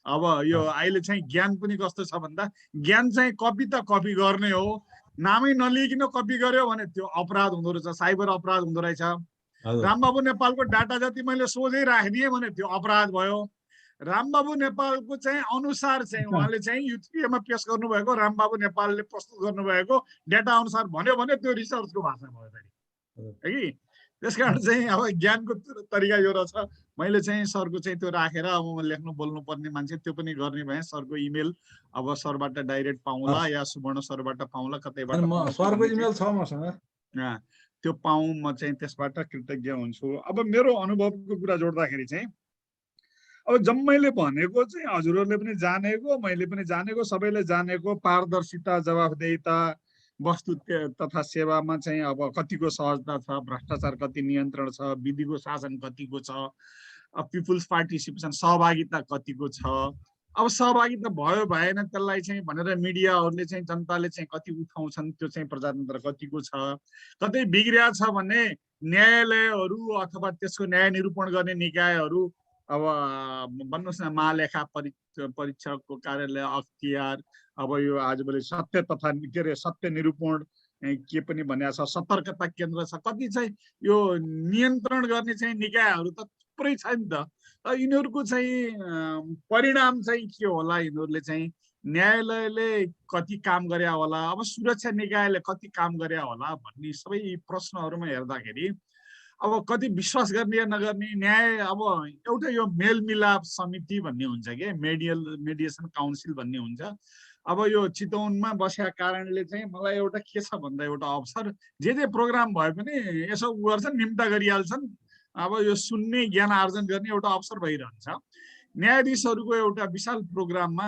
अब यो अहिले चाहिँ ज्ञान पनि कस्तो छ भन्दा ज्ञान चाहिँ कपी त कपी गर्ने हो, नामै नलिकन कपी गर्यो भने त्यो अपराध हुँदो रहेछ, साइबर अपराध हुँदो रहेछ। रामबाबु नेपालको डाटा जति मैले सोझै राखिदिएँ भने त्यो अपराध भयो। रामबाबु नेपालको चाहिँ अनुसार चाहिँ उहाँले चाहिँ युथिएमा पेश गर्नुभएको रामबाबु नेपालले प्रस्तुत गर्नुभएको डेटा अनुसार भन्यो भने त्यो रिसर्चको भाषा भयो फेरि है कि। त्यस कारण चाहिँ अब ज्ञानको तरिका यो रहेछ। मैले चाहिँ सरको चाहिँ त्यो राखेर अब म लेख्नु बोल्नु पर्ने मान्छे त्यो पनि गर्ने भएँ। सरको इमेल अब सरबाट डाइरेक्ट पाउँला या सुवर्ण सरबाट पाउँला कतैबाट सरको इमेल छ मसँग, त्यो पाऊँ म चाहिँ त्यसबाट कृतज्ञ हुन्छु। अब मेरो अनुभवको कुरा जोड्दाखेरि चाहिँ अब जम्मैले भनेको चाहिँ हजुरहरूले पनि जानेको मैले पनि जानेको सबैले जानेको पारदर्शिता जवाफदेहिता वस्तु तथा सेवामा चाहिँ अब कतिको सहजता छ, भ्रष्टाचार कति नियन्त्रण छ, विधिको शासन कतिको छ, पिपुल्स पार्टिसिपेसन सहभागिता कतिको छ। अब सहभागिता भयो भएन त्यसलाई चाहिँ भनेर मिडियाहरूले चाहिँ जनताले चाहिँ कति उठाउँछन् त्यो चाहिँ प्रजातन्त्र कतिको छ। कतै बिग्रिया छ भने न्यायालयहरू अथवा त्यसको न्याय निरूपण गर्ने निकायहरू अब भन्नुहोस् न महालेखा परीक्षकको कार्यालय अख्तियार अब यो आजभोलि सत्य तथा के अरे सत्य निरूपण के पनि भनेको छ, सतर्कता केन्द्र छ, कति चाहिँ यो नियन्त्रण गर्ने चाहिँ निकायहरू त थुप्रै छ नि त। यिनीहरूको चाहिँ परिणाम चाहिँ के होला, यिनीहरूले चाहिँ न्यायालयले कति काम गरे होला, अब सुरक्षा निकायले कति काम गरे होला भन्ने सबै प्रश्नहरूमा हेर्दाखेरि अब कति विश्वास गर्ने या नगर्ने न्याय। अब एउटा यो मेलमिलाप समिति भन्ने हुन्छ कि मेडिएसन काउन्सिल भन्ने हुन्छ। अब यो चितवनमा बसेका कारणले चाहिँ मलाई एउटा के छ भन्दा एउटा अवसर जे प्रोग्राम भए पनि यसो गर्छन् निम्ता गरिहाल्छन्। अब यो सुन्ने ज्ञान आर्जन गर्ने एउटा अवसर भइरहन्छ। न्यायाधीशहरूको एउटा विशाल प्रोग्राममा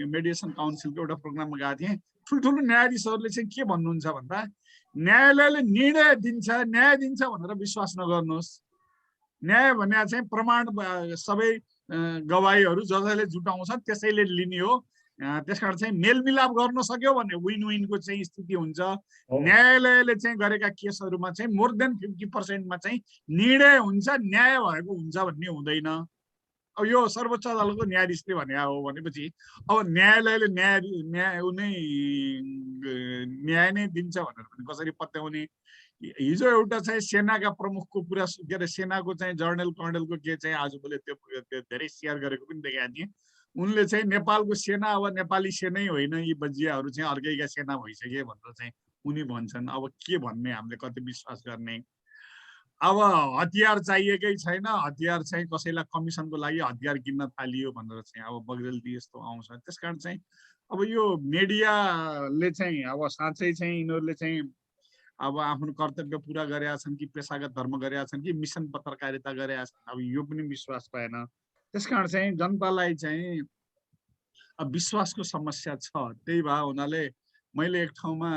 मेडिएसन काउन्सिलको एउटा प्रोग्राममा गएको थिएँ। ठुल्ठुलो न्यायाधीशहरूले चाहिँ के भन्नुहुन्छ भन्दा न्यायालयले निर्णय दिन्छ न्याय दिन्छ भनेर विश्वास नगर्नुहोस्। न्याय भने चाहिँ प्रमाण सबै गवाईहरू जसले जुटाउँछ त्यसैले लिने हो। त्यसकारण चाहिँ मेलमिलाप गर्न सक्यो भने विन विनको चाहिँ स्थिति हुन्छ। न्यायालयले चाहिँ गरेका केसहरूमा चाहिँ मोर देन 50% चाहिँ निर्णय हुन्छ, न्याय भएको हुन्छ भन्ने हुँदैन। अब यो सर्वोच्च अदालतको न्यायाधीशले भने हो भनेपछि अब न्यायालयले न्याय नै दिन्छ भनेर पनि कसरी पत्याउने। हिजो एउटा चाहिँ सेनाका प्रमुखको कुरा के अरे सेनाको चाहिँ जर्नल कर्नलको के चाहिँ आजभोलि त्यो धेरै सेयर गरेको पनि देखाएको थिएँ। उनले चाहिँ नेपालको सेना अब नेपाली सेनै होइन, यी बजियाहरू चाहिँ अर्कैका सेना भइसके भनेर चाहिँ उनी भन्छन्। अब के भन्ने, हामीले कति विश्वास गर्ने। अब हतियार चाहिएकै छैन, हतियार चाहिँ कसैलाई कमिसनको लागि हतियार किन्न थालियो भनेर चाहिँ अब बग्रेलदी यस्तो आउँछ। त्यसकारण चाहिँ अब यो मिडियाले चाहिँ अब साँच्चै चाहिँ यिनीहरूले चाहिँ अब आफ्नो कर्तव्य पुरा गरेका छन् कि पेसागत धर्म गरेका छन् कि मिसन पत्रकारिता गरेका छन्, अब यो पनि विश्वास भएन। त्यसकारण चाहिँ जनतालाई चाहिँ अब विश्वासको समस्या छ। त्यही भए हुनाले मैले एक ठाउँमा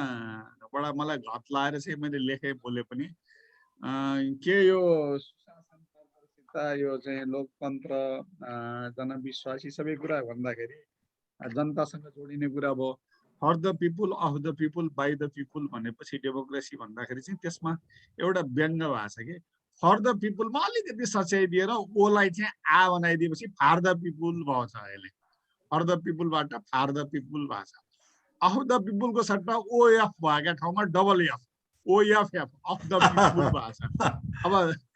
बडा मलाई घात लाएर चाहिँ मैले लेखेँ बोले पनि के यो सुशासन पारदर्शिता यो चाहिँ लोकतन्त्र जनविश्वासी सबै कुरा भन्दाखेरि जनतासँग जोडिने कुरा भयो। For the people of the people by the people भनेपछि डेमोक्रेसी भन्दाखेरि चाहिँ त्यसमा एउटा व्यङ्ग भएको छ कि फर द पिपुलमा अलिकति सच्याइदिएर ओलाई चाहिँ आ बनाइदिएपछि फार द पिपुल भएको छ। अहिले फर द पिपुलबाट फार द पिपुल भएको छ। अफ द पिपुलको सट्टा ओएफ भएका ठाउँमा double F OFF of the people भएको छ।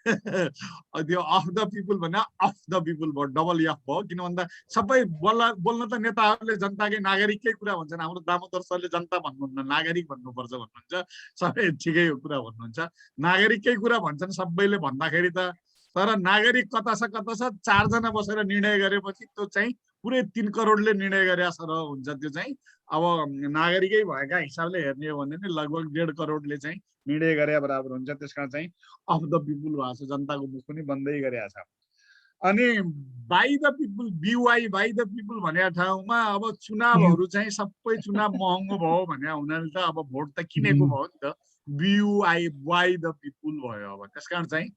अब त्यो अफ द पिपुल भने अफ द पिपुल भयो, डबल एफ भयो। किन भन्दा सबै बोल्न त नेताहरूले जनताकै नागरिककै कुरा भन्छन्। हाम्रो दामोदर सरले जनता भन्नुहुन्न नागरिक भन्नुपर्छ भन्नुहुन्छ, सबै ठिकै हो कुरा भन्नुहुन्छ। नागरिककै कुरा भन्छन् सबैले भन्दाखेरि त, तर नागरिक कता छ 4 जना बसेर निर्णय गरेपछि त्यो चाहिँ पुरै 3 करोडले निर्णय गरे जस्तो हुन्छ। त्यो चाहिँ अब नागरिकै भएका हिसाबले हेर्ने हो भने लगभग 1.5 करोडले चाहिँ निर्णय गरे बराबर हुन्छ। त्यसकारण चाहिँ अफ द पिपुल भएको छ, जनताको मुख पनि बन्दै गरेको छ। अनि by the people by by the people भनेको ठाउँमा अब चुनावहरू चाहिँ सबै चुनाव महँगो भयो भने हुनाले त अब भोट त किनेको भयो नि त, बियुआई बाई द पिपुल भयो। अब त्यसकारण चाहिँ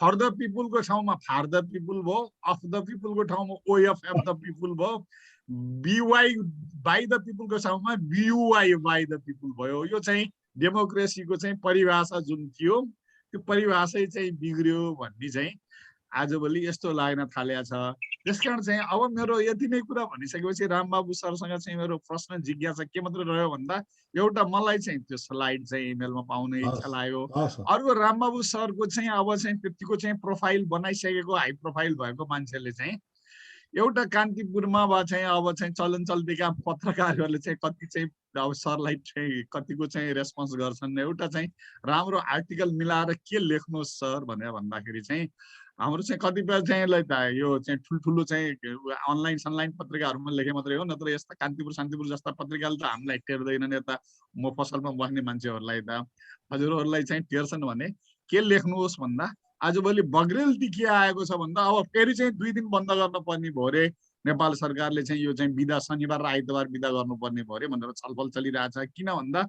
फर द पिपुलको ठाउँमा फार द पिपुल भयो, अफ द पिपुलको ठाउँमा ओएफएफ द पिपुल भयो, बिवाई बाई द पिपुलको ठाउँमा बियुआई बाई द पिपुल भयो। यो चाहिँ डेमोक्रेसीको चाहिँ परिभाषा जुन थियो त्यो परिभाषै चाहिँ बिग्रियो भन्ने चाहिँ आजभोलि यस्तो लाग्न थालेको छ। त्यसकारण चाहिँ अब मेरो यति नै कुरा भनिसकेपछि रामबाबु सरसँग चाहिँ मेरो प्रश्न जिज्ञासा के मात्र रह्यो भन्दा एउटा मलाई चाहिँ त्यो स्लाइड चाहिँ इमेलमा पाउने इच्छा लाग्यो। अर्को रामबाबु सरको चाहिँ अब चाहिँ त्यतिको चाहिँ प्रोफाइल बनाइसकेको हाई प्रोफाइल भएको मान्छेले चाहिँ एउटा कान्तिपुरमा वा चाहिँ अब चाहिँ चलन चल्तीका पत्रकारहरूले चाहिँ कति चाहिँ अब सरलाई चाहिँ कतिको चाहिँ रेस्पोन्स गर्छन्, एउटा चाहिँ राम्रो आर्टिकल मिलाएर के लेख्नुहोस् सर भनेर भन्दाखेरि चाहिँ हाम्रो चाहिँ कतिपय चाहिँ यो चाहिँ ठुल्ठुलो चाहिँ अनलाइन सनलाइन पत्रिकाहरूमा लेखे मात्रै हो, नत्र यस्ता कान्तिपुर शान्तिपुर जस्ता पत्रिकाले त हामीलाई टेर्दैनन्। यता म पसलमा बस्ने मान्छेहरूलाई त हजुरहरूलाई चाहिँ टेर्छन् भने के लेख्नुहोस् भन्दा आजभोलि बग्रेलती के आएको छ भन्दा अब फेरि चाहिँ 2 दिन बन्द गर्न पर्ने भयो रे, नेपाल सरकारले चाहिँ यो चाहिँ बिदा शनिबार र आइतबार बिदा गर्नुपर्ने भयो रे भनेर छलफल चलिरहेछ। किन भन्दा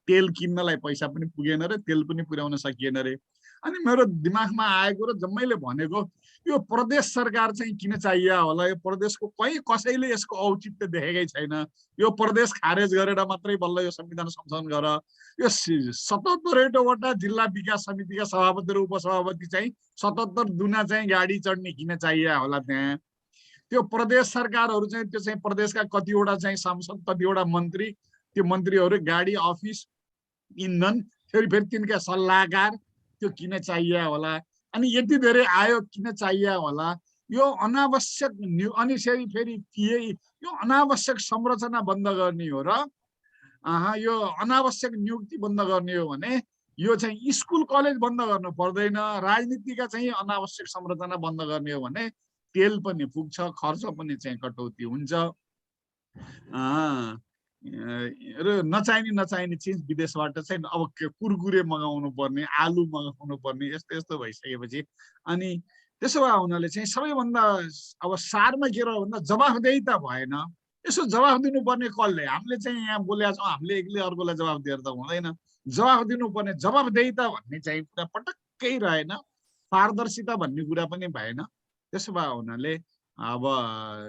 तेल किन्नलाई पैसा पनि पुगेन रे, तेल पनि पुर्याउन सकिएन रे। अनि मेरो दिमागमा आएको र जम्मैले भनेको यो प्रदेश सरकार चाहिँ किन चाहियो होला, यो प्रदेशको कसैले यसको औचित्य देखेकै छैन। यो प्रदेश खारेज गरेर मात्रै बल्ल यो संविधान संशोधन गर। यो 77वटा जिल्ला विकास समितिका सभापति र उपसभापति चाहिँ 77 दुना चाहिँ गाडी चढ्ने किन चाहियो होला त्यहाँ। त्यो प्रदेश सरकारहरू चाहिँ त्यो चाहिँ प्रदेशका कतिवटा चाहिँ सांसद, कतिवटा मन्त्री, त्यो मन्त्रीहरू गाडी, अफिस, इन्धन, फेरि तिनका सल्लाहकार, त्यो किन चाहियो होला। अनि यति धेरै आयो किन चाहियो होला। यो अनावश्यक अनि फेरि यो अनावश्यक संरचना बन्द गर्ने हो र यो अनावश्यक नियुक्ति बन्द गर्ने हो भने यो चाहिँ स्कुल कलेज बन्द गर्नु पर्दैन। राजनीतिका चाहिँ अनावश्यक संरचना बन्द गर्ने हो भने तेल पनि पुग्छ, खर्च पनि चाहिँ कटौती हुन्छ र नचाहिने चिज विदेशबाट चाहिँ अब कुरकुरे मगाउनु पर्ने, आलु मगाउनु पर्ने, यस्तो भइसकेपछि अनि त्यसो भए हुनाले चाहिँ सबैभन्दा अब सारमा के रह्यो भन्दा जवाफदेही त भएन। यसो जवाफ दिनुपर्ने कसले? हामीले चाहिँ यहाँ बोलेका छौँ, हामीले एक्लै अर्कोलाई जवाफ दिएर त हुँदैन। जवाफ दिनुपर्ने जवाफदेहिता भन्ने चाहिँ कुरा पटक्कै रहेन, पारदर्शिता भन्ने कुरा पनि भएन। त्यसो भए हुनाले अब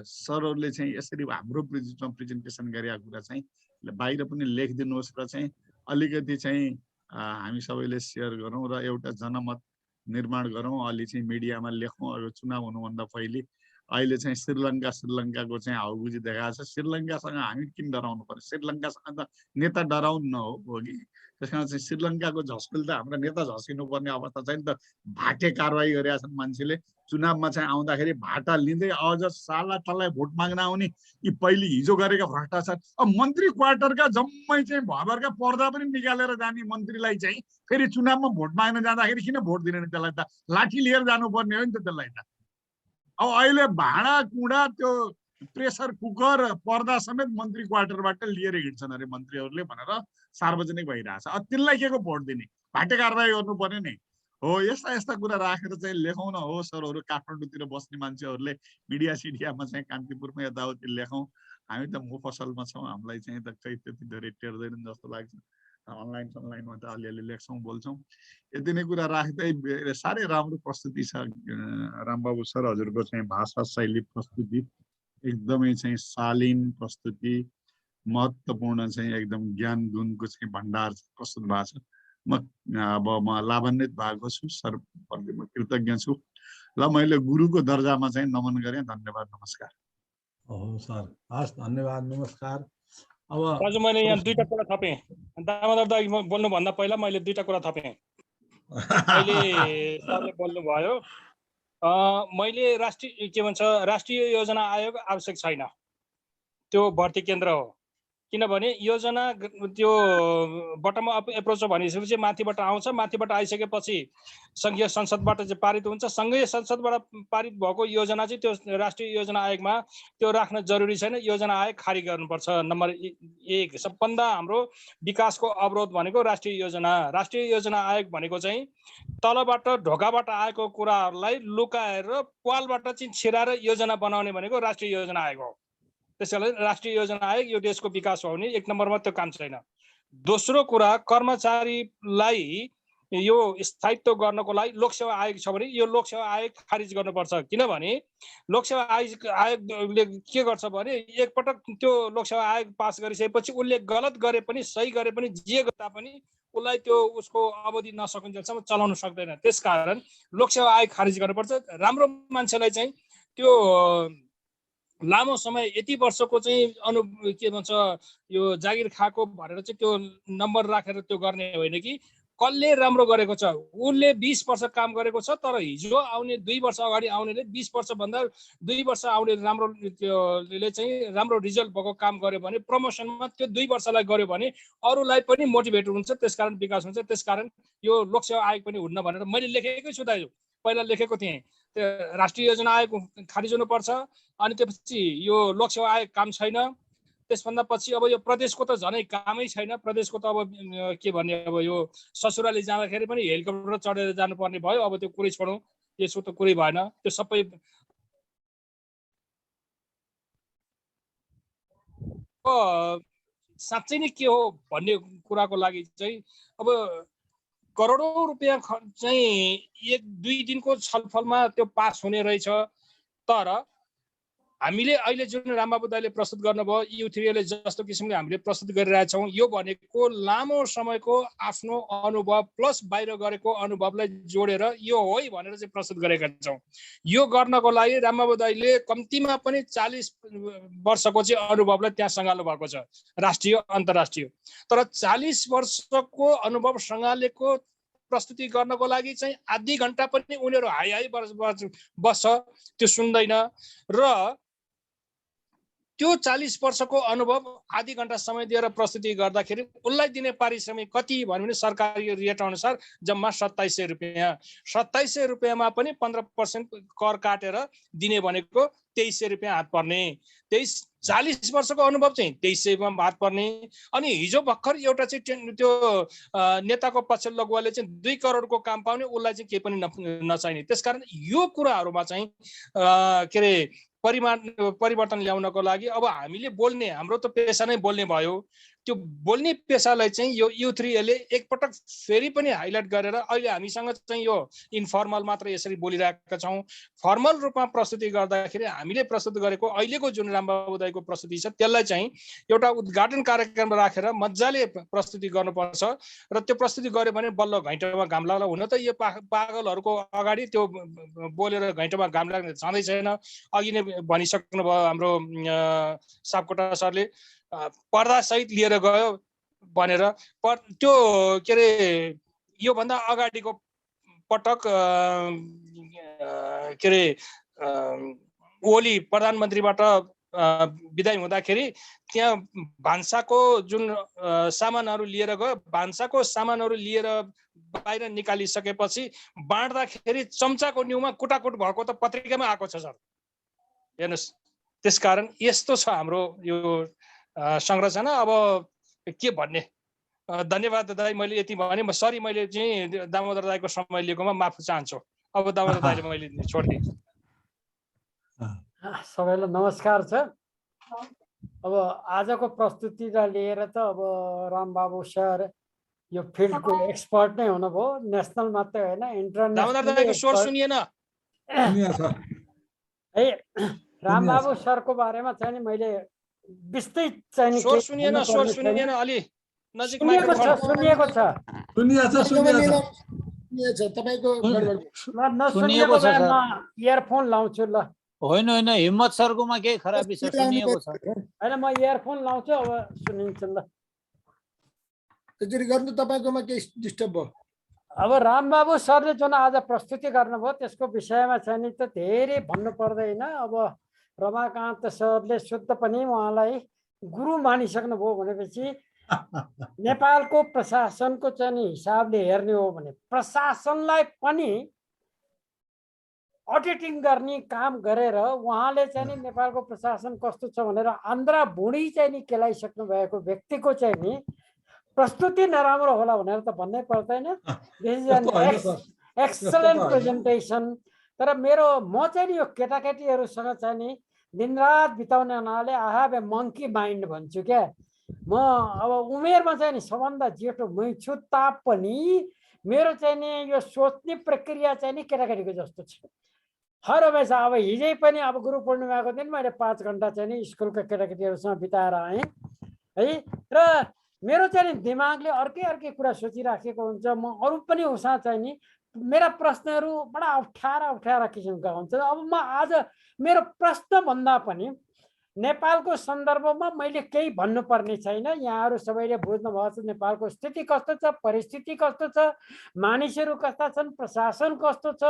सरहरूले चाहिँ यसरी हाम्रो प्रेजेन्टेसन गरेका कुरा चाहिँ बाहिर पनि लेखिदिनुहोस् र चाहिँ अलिकति चाहिँ हामी सबैले सेयर गरौँ र एउटा जनमत निर्माण गरौँ। अलि चाहिँ मिडियामा लेखौँ। अब चुनाव हुनुभन्दा पहिले अहिले चाहिँ श्रीलङ्काको चाहिँ हाउबुजी देखाएको छ। श्रीलङ्कासँग हामी किन डराउनु पर्यो? श्रीलङ्कासँग त नेता डराउनु न हो कि। त्यस कारण चाहिँ श्रीलङ्काको झस्किल त हाम्रा नेता झस्किनु पर्ने अवस्था चाहिँ त भाटे कारवाही गरेका छन् मान्छेले। चुनावमा चाहिँ आउँदाखेरि भाटा लिँदै अझ साला तलाई भोट माग्न आउने यी पहिले हिजो गरेका भ्रष्टाचार। अब मन्त्री क्वार्टरका जम्मै चाहिँ भरभरका पर्दा पनि निकालेर जाने मन्त्रीलाई चाहिँ फेरि चुनावमा भोट माग्न जाँदाखेरि किन भोट दिने? त्यसलाई त लाठी लिएर जानुपर्ने हो नि त त्यसलाई त। अब अहिले भाँडा कुँडा त्यो प्रेसर कुकर पर्दा समेत मन्त्री क्वार्टरबाट लिएर हिँड्छन् अरे मन्त्रीहरूले भनेर सार्वजनिक भइरहेछ। अब त्यसलाई के को भोट दिने? भाटे कारवाही गर्नुपर्ने नि हो। यस्ता कुरा राखेर चाहिँ लेखौँ न हो सरहरू। काठमाडौँतिर बस्ने मान्छेहरूले मिडिया सिडियामा चाहिँ कान्तिपुरमा यताउति लेखौँ। हामी त मुफसलमा छौँ, हामीलाई चाहिँ त खै त्यति धेरै टेर्दैनन् जस्तो लाग्छ। अनलाइनमा त अलिअलि लेख्छौँ, बोल्छौँ। यति नै कुरा राख्दै साह्रै राम्रो प्रस्तुति छ रामबाबु सर। हजुरको चाहिँ भाषा शैली प्रस्तुति एकदमै चाहिँ शालीन प्रस्तुति, महत्त्वपूर्ण चाहिँ एकदम ज्ञान गुणको चाहिँ भण्डार प्रस्तुत भएको छ। म लाभान्वित भएको छु सर, म कृतज्ञ छु। ल मैले गुरुको दर्जामा चाहिँ नमन गरेँ। धन्यवाद, नमस्कार। हो सर, हस्, धन्यवाद, नमस्कार। अब दाजु मैले यहाँ दुईटा कुरा थपेँ। दामोदर दाइ बोल्नुभन्दा पहिला मैले दुईटा कुरा थपेँ। अहिले सरले बोल्नुभयो मैले राष्ट्रिय योजना आयोग आवश्यक छैन, त्यो भर्ती केन्द्र हो। किनभने योजना त्यो बटम अप एप्रोच हो भनेपछि माथिबाट आउँछ, माथिबाट आइसकेपछि सङ्घीय संसदबाट चाहिँ पारित हुन्छ। सङ्घीय संसदबाट पारित भएको योजना चाहिँ त्यो राष्ट्रिय योजना आयोगमा त्यो राख्न जरुरी छैन। योजना आयोग खारिज गर्नुपर्छ। नम्बर 1 सबभन्दा हाम्रो विकासको अवरोध भनेको राष्ट्रिय योजना आयोग भनेको चाहिँ तलबाट ढोकाबाट आएको कुराहरूलाई लुकाएर पालबाट चाहिँ छिराएर योजना बनाउने भनेको राष्ट्रिय योजना आयोग हो। त्यसैले राष्ट्रिय योजना आयोग यो देशको विकास हो भने 1 नम्बरमा त्यो काम छैन। दोस्रो कुरा, कर्मचारीलाई यो स्थायित्व गर्नको लागि लोकसेवा आयोग छ भने यो लोकसेवा आयोग खारिज गर्नुपर्छ। किनभने लोकसेवा आयोगले के गर्छ भने एकपटक त्यो लोकसेवा आयोग पास गरिसकेपछि उसले गलत गरे पनि सही गरे पनि जे गर्दा पनि उसलाई त्यो उसको अवधि नसकुन्जेलसम्म चलाउन सक्दैन। त्यसकारण लोकसेवा आयोग खारिज गर्नुपर्छ। राम्रो मान्छेलाई चाहिँ त्यो लामो समय यति वर्षको चाहिँ के भन्छ यो जागिर खाएको भनेर चाहिँ त्यो नम्बर राखेर त्यो गर्ने होइन कि कसले राम्रो गरेको छ, उसले 20 वर्ष काम गरेको छ, तर हिजो आउने 2 वर्ष अगाडि आउनेले 20 वर्षभन्दा 2 वर्ष आउने राम्रोले चाहिँ राम्रो रिजल्ट भएको काम गर्यो भने प्रमोसनमा त्यो 2 वर्षलाई गर्यो भने अरूलाई पनि मोटिभेट हुन्छ, त्यसकारण विकास हुन्छ। त्यसकारण यो लोकसेवा आयोग पनि हुन्न भनेर मैले लेखेकै छु दाजु, पहिला लेखेको थिएँ। त्यो राष्ट्रिय योजना आयोग खारिज हुनुपर्छ, अनि त्यसपछि यो लोकसेवा आयोग काम छैन, त्यसभन्दा पछि अब यो प्रदेशको त झनै कामै छैन। प्रदेशको त अब के भन्ने, अब यो ससुराली जाँदाखेरि पनि हेलिकप्टर चढेर जानुपर्ने भयो। अब त्यो कुरै छोडौँ, यसो त कुरै भएन। त्यो सबै साँच्चै नै के हो भन्ने कुराको लागि चाहिँ अब करोडौँ रुपियाँ चाहिँ 1-2 दिनको छलफलमा त्यो पास हुने रहेछ। तर हामीले अहिले जुन रामबाबु दाइले प्रस्तुत गर्नुभयो, U3ले जस्तो किसिमले हामीले प्रस्तुत गरिरहेछौँ, यो भनेको लामो समयको आफ्नो अनुभव प्लस बाहिर गरेको अनुभवलाई जोडेर यो हो भनेर चाहिँ प्रस्तुत गरेका छौँ। यो गर्नको लागि रामबाबु दाइले कम्तीमा पनि 40 वर्षको चाहिँ अनुभवलाई त्यहाँ सँगाल्नु भएको छ, राष्ट्रिय अन्तर्राष्ट्रिय। तर 40 वर्षको अनुभव सँगालेको प्रस्तुति गर्नको लागि चाहिँ आधी घन्टा पनि उनीहरू हाई बस्छ, त्यो सुन्दैन। र त्यो 40 वर्षको अनुभव आधी घन्टा समय दिएर प्रस्तुति गर्दाखेरि उसलाई दिने पारिश्रमिक कति भन्यो भने सरकारी रेट अनुसार जम्मा 2700 रुपियाँ। 2700 रुपियाँमा पनि 15% कर काटेर दिने भनेको 2300 रुपियाँ हात पर्ने। 40 वर्षको अनुभव चाहिँ 2300 मा हात पर्ने। अनि हिजो भर्खर एउटा चाहिँ त्यो नेताको पछिल्लो लघुवाले चाहिँ 2 करोडको काम पाउने, उसलाई चाहिँ केही पनि नचाहिने। त्यसकारण यो कुराहरूमा चाहिँ के अरे परिवर्तन ल्याउनको लागि अब हामीले बोल्ने, हाम्रो त पेसा नै बोल्ने भयो। त्यो बोल्ने पेसालाई चाहिँ यो U3ले एकपटक फेरि पनि हाइलाइट गरेर अहिले हामीसँग चाहिँ यो इन्फर्मल मात्र यसरी बोलिरहेका छौँ। फर्मल रूपमा प्रस्तुति गर्दाखेरि हामीले प्रस्तुत गरेको अहिलेको जुन रामबाबु दाइको प्रस्तुति छ त्यसलाई चाहिँ एउटा उद्घाटन कार्यक्रम राखेर मजाले प्रस्तुति गर्नुपर्छ। र त्यो प्रस्तुति गर्यो भने बल्ल घैँटामा घाम लाग्ला। हुन त यो पागलहरूको अगाडि त्यो बोलेर घैँटामा घाम लाग्ने छँदै छैन। अघि नै भनिसक्नुभयो हाम्रो सापकोटा सरले, पर्दा सहित लिएर गयो भनेर। त्यो के अरे योभन्दा अगाडिको पटक के अरे ओली प्रधानमन्त्रीबाट विदाई हुँदाखेरि त्यहाँ भान्साको जुन सामानहरू लिएर गयो, भान्साको सामानहरू लिएर बाहिर निकालिसकेपछि बाँड्दाखेरि चम्चाको न्युमा कुटाकुट भएको त पत्रिकामा आएको छ सर, हेर्नुहोस्। त्यसकारण यस्तो छ हाम्रो यो संरचना। अब के भन्ने। धन्यवाद दाइ, मैले यति भने। सरी, मैले चाहिँ दामोदर दाइको समय लिएकोमा माफ चाहन्छु। अब दामोदर दाइले मैले छोडिदिएँ। सबैलाई नमस्कार छ। अब आजको प्रस्तुतिलाई लिएर त अब रामबाबु सर यो फिल्डको एक्सपर्ट नै हुनुभयो, नेसनल मात्रै होइन इन्टरनेसनल। है रामबाबु सरको बारेमा चाहिँ नि मैले विस्तृत चाहिँ इयरफोन लाउँछु ल। होइन होइन, हिम्मत सरकोमा केही खराबी छ, सुनिएको छ। होइन, म इयरफोन लाउँछु, अब सुनिन्छ ल। त्यसरी गर्नु तपाईकोमा केही डिस्टर्ब भयो? अब रामबाबु सरले जुन आज प्रस्तुति गर्नुभयो त्यसको विषयमा चाहिँ नि त धेरै भन्नु पर्दैन। अब रमाकान्त सरले शुद्ध पनि उहाँलाई गुरु मानिसक्नुभयो भनेपछि नेपालको प्रशासनको चाहिँ नि हिसाबले हेर्ने हो भने प्रशासनलाई पनि अडिटिङ गर्ने काम गरेर उहाँले चाहिँ नि नेपालको प्रशासन कस्तो छ भनेर आन्द्रा भुँडी चाहिँ नि केलाइसक्नु भएको व्यक्तिको चाहिँ नि प्रस्तुति नराम्रो होला भनेर त भन्नै पर्दैन। This is an excellent presentation. तर म चाहिँ नि यो केटाकेटीहरूसँग चाहिँ नि दिनरात बिताउने हुनाले I have A monkey mind भन्छु क्या। म अब उमेरमा चाहिँ नि सबभन्दा जेठो मै छु तापनि मेरो चाहिँ नि यो सोच्ने प्रक्रिया चाहिँ नि केटाकेटीको जस्तो छ। हर हमेसा अब हिजै पनि अब गुरु पूर्णिमाको दिन मैले 5 घन्टा चाहिँ नि स्कुलका केटाकेटीहरूसँग बिताएर आएँ है। र मेरो चाहिँ नि दिमागले अर्कै कुरा सोचिराखेको हुन्छ। म अरू पनि उसँग चाहिँ नि मेरा प्रश्नहरू बडा अप्ठ्यारा किसिमका हुन्छ। अब म आज मेरो प्रश्न भन्दा पनि नेपालको सन्दर्भमा मैले केही भन्नुपर्ने छैन। यहाँहरू सबैले बुझ्नुभएको छ नेपालको स्थिति कस्तो छ, परिस्थिति कस्तो छ, मानिसहरू कस्ता छन्, प्रशासन कस्तो छ,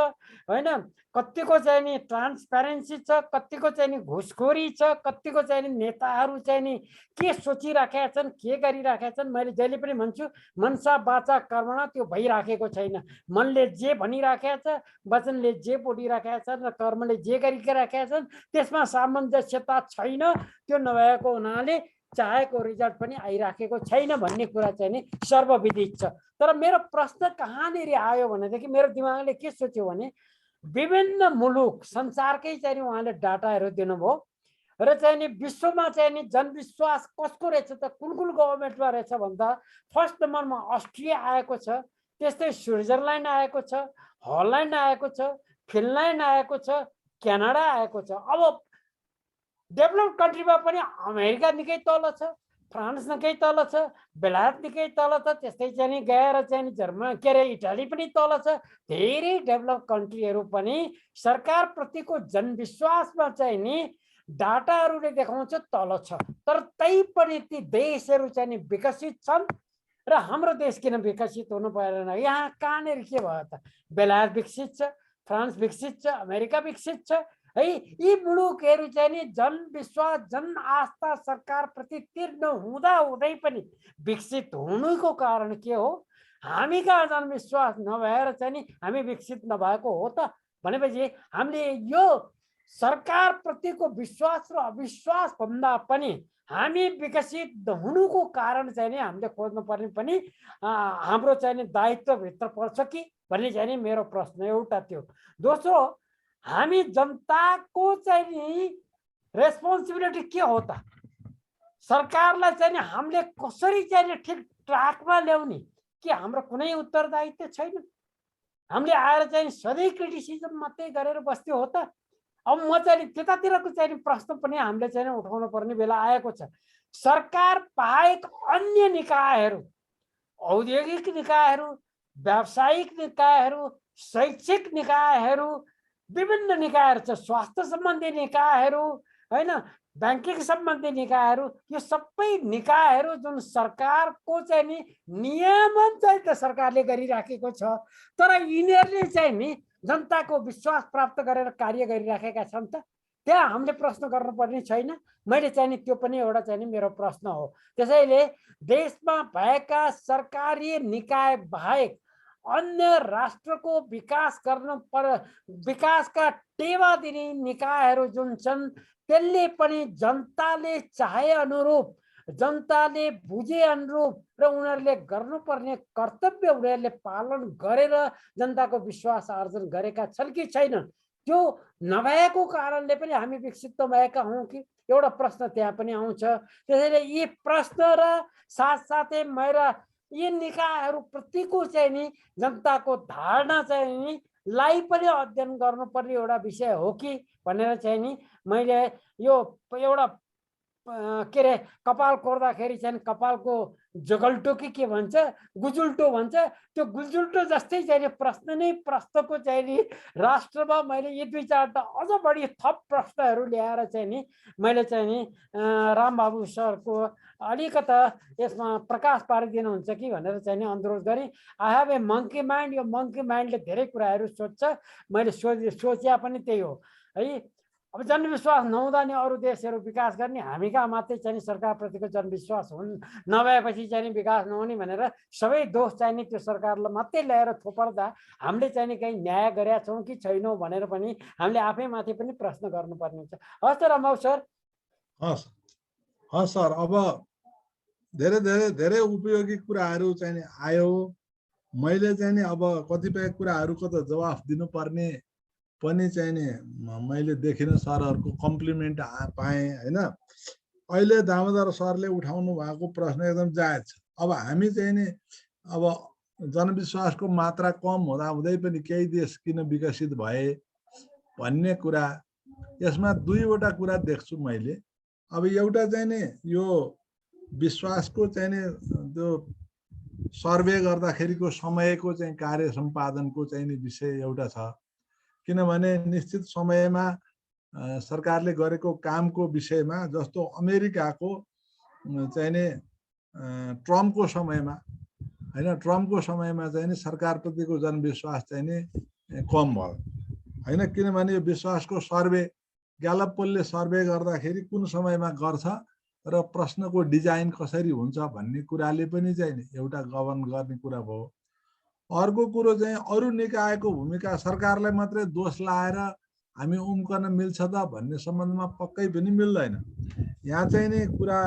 होइन, कतिको चाहिँ नि ट्रान्सप्यारेन्सी छ, कतिको चाहिँ नि घुसखोरी छ, कतिको चाहिँ नि नेताहरू चाहिँ नि के सोचिराखेका छन्, के गरिराखेका छन्। मैले जहिले पनि भन्छु मनसा वाचा कर्मणा त्यो भइराखेको छैन। मनले जे भनिराखेका छ, वचनले जे बोलिराखेका छन् र कर्मले जे गरिराखेका छन् त्यसमा सामञ्जस्यता छैन। त्यो नभएको हुनाले चाहेको रिजल्ट पनि आइराखेको छैन भन्ने कुरा चाहिँ नि सर्वविदित छ। तर मेरो प्रश्न कहाँनिर आयो भनेदेखि मेरो दिमागले के सोच्यो भने विभिन्न मुलुक संसारकै चाहिँ नि उहाँले डाटाहरू दिनुभयो र चाहिँ नि विश्वमा चाहिँ नि जनविश्वास कसको रहेछ त, कुन कुन गभर्मेन्टमा रहेछ भन्दा फर्स्ट नम्बरमा अस्ट्रिया आएको छ, त्यस्तै स्विजरल्यान्ड आएको छ, हल्यान्ड आएको छ, फिनल्यान्ड आएको छ, क्यानाडा आएको छ। अब डेभलप कन्ट्रीमा पनि अमेरिका निकै तल छ, फ्रान्स निकै तल छ, बेलायत निकै तल छ, त्यस्तै चाहिँ नि गएर चाहिँ नि जर्मनी के अरे इटाली पनि तल छ। धेरै डेभलप कन्ट्रीहरू पनि सरकारप्रतिको जनविश्वासमा चाहिँ नि डाटाहरूले देखाउँछ तल छ। तर तैपनि ती देशहरू चाहिँ नि विकसित छन् र हाम्रो देश किन विकसित हुनु परेन? यहाँ कहाँनिर के भयो त? बेलायत विकसित छ, फ्रान्स विकसित छ, अमेरिका विकसित छ है। यी मुलुकहरू चाहिँ नि जनविश्वास जनआस्था सरकारप्रति तीर्ण हुँदा हुँदै पनि विकसित हुनुको कारण के हो? हामी कहाँ जनविश्वास नभएर चाहिँ नि हामी विकसित नभएको हो त भनेपछि हामीले यो सरकारप्रतिको विश्वास र अविश्वास भन्दा पनि हामी विकसित हुनुको कारण चाहिँ नि हामीले खोज्नु पर्ने पनि हाम्रो चाहिँ नि दायित्वभित्र पर्छ कि भन्ने चाहिँ नि मेरो प्रश्न एउटा थियो। दोस्रो, हामी जनताको चाहिँ नि रेस्पोन्सिबिलिटी के हो त? सरकारलाई चाहिँ नि हामीले कसरी चाहिँ नि ठिक ट्र्याकमा ल्याउने कि हाम्रो कुनै उत्तरदायित्व छैन? हामीले आएर चाहिँ सधैँ क्रिटिसिजम मात्रै गरेर बस्ने हो त? अब म चाहिँ त्यतातिरको चाहिँ प्रश्न पनि हामीले चाहिँ उठाउनु पर्ने बेला आएको छ। सरकार बाहेक अन्य निकायहरू, औद्योगिक निकायहरू, व्यावसायिक निकायहरू, शैक्षिक निकायहरू, विभिन्न निकायहरू छ, स्वास्थ्य सम्बन्धी निकायहरू, होइन, ब्याङ्किङ सम्बन्धी निकायहरू, यो सबै निकायहरू जुन सरकारको चाहिँ नि नियमन चाहिँ त सरकारले गरिराखेको छ, तर यिनीहरूले चाहिँ नि जनताको विश्वास प्राप्त गरेर कार्य गरिराखेका छन् त? त्यहाँ हामीले प्रश्न गर्नुपर्ने छैन? मैले चाहिँ नि त्यो पनि एउटा चाहिँ नि मेरो प्रश्न हो। त्यसैले देशमा भएका सरकारी निकाय बाहेक अन्य राष्ट्रको विकास गर्नु विकासका टेवा दिने निकायहरू जुन छन् त्यसले पनि जनताले चाहे अनुरूप, जनताले बुझे अनुरूप र उनीहरूले गर्नुपर्ने कर्तव्य उनीहरूले पालन गरेर जनताको विश्वास आर्जन गरेका छन् कि छैनन्? त्यो नभएको कारणले पनि हामी विकसित नभएका हौँ कि? एउटा प्रश्न त्यहाँ पनि आउँछ। त्यसैले यी प्रश्न र साथसाथै मेरा यी निकायहरूप्रतिको चाहिँ नि जनताको धारणा चाहिँ नि लाई पनि अध्ययन गर्नुपर्ने एउटा विषय हो कि भनेर चाहिँ नि मैले यो एउटा के अरे कपाल कोर्दाखेरि चाहिँ कपालको जगल्टो कि के भन्छ, गुजुल्टो भन्छ, त्यो गुजुल्टो जस्तै चाहिँ प्रश्न नै प्रश्नको चाहिँ नि राष्ट्रमा मैले यी दुई चारवटा अझ बढी थप प्रश्नहरू ल्याएर चाहिँ नि मैले चाहिँ नि रामबाबु सरको अलिकता यसमा प्रकाश पारिदिनुहुन्छ कि भनेर चाहिँ नि अनुरोध गरेँ। I have A monkey mind. यो मङ्की माइन्डले धेरै कुराहरू सोध्छ, मैले सोचे पनि त्यही हो है। अब जनविश्वास नहुँदा नि अरू देशहरू विकास गर्ने, हामी कहाँ मात्रै चाहिँ सरकारप्रतिको जनविश्वास नभएपछि चाहिँ विकास नहुने भनेर सबै दोष चाहिँ नि त्यो सरकारलाई मात्रै ल्याएर थोपर्दा हामीले चाहिँ कहीँ न्याय गरेका छौँ कि छैनौँ भनेर पनि हामीले आफैमाथि पनि प्रश्न गर्नुपर्ने हुन्छ। हस् त रमाउ सर। हस् सर, अब धेरै धेरै धेरै उपयोगी कुराहरू चाहिँ नि आयो। मैले चाहिँ नि अब कतिपय कुराहरूको त जवाफ दिनुपर्ने पनि चाहिँ नि मैले देखिनँ, सरहरूको कम्प्लिमेन्ट पाएँ होइन। अहिले दामोदर सरले उठाउनु भएको प्रश्न एकदम जायज छ। अब हामी चाहिँ नि अब जनविश्वासको मात्रा कम हुँदा हुँदै पनि केही देश किन विकसित भए भन्ने कुरा, यसमा दुईवटा कुरा देख्छु मैले। अब एउटा चाहिँ नि यो विश्वासको चाहिँ नि त्यो सर्वे गर्दाखेरिको समयको चाहिँ कार्य सम्पादनको चाहिँ नि विषय एउटा छ। किनभने निश्चित समयमा सरकारले गरेको कामको विषयमा, जस्तो अमेरिकाको चाहिँ नि ट्रम्पको समयमा हैन, ट्रम्पको समयमा चाहिँ नि सरकारप्रतिको जनविश्वास चाहिँ नि कम भयो हैन, किनभने यो विश्वासको सर्वे ग्यालप पोलले सर्वे गर्दाखेरि कुन समयमा गर्छ र प्रश्नको डिजाइन कसरी हुन्छ भन्ने कुराले पनि चाहिँ नि एउटा गभर्न गर्ने कुरा भयो। अर्को कुरो चाहिँ अरू निकायको भूमिका, सरकारलाई मात्रै दोष लाएर हामी उम्कन मिल्छ त भन्ने सम्बन्धमा पक्कै पनि मिल्दैन। यहाँ चाहिँ नि कुरा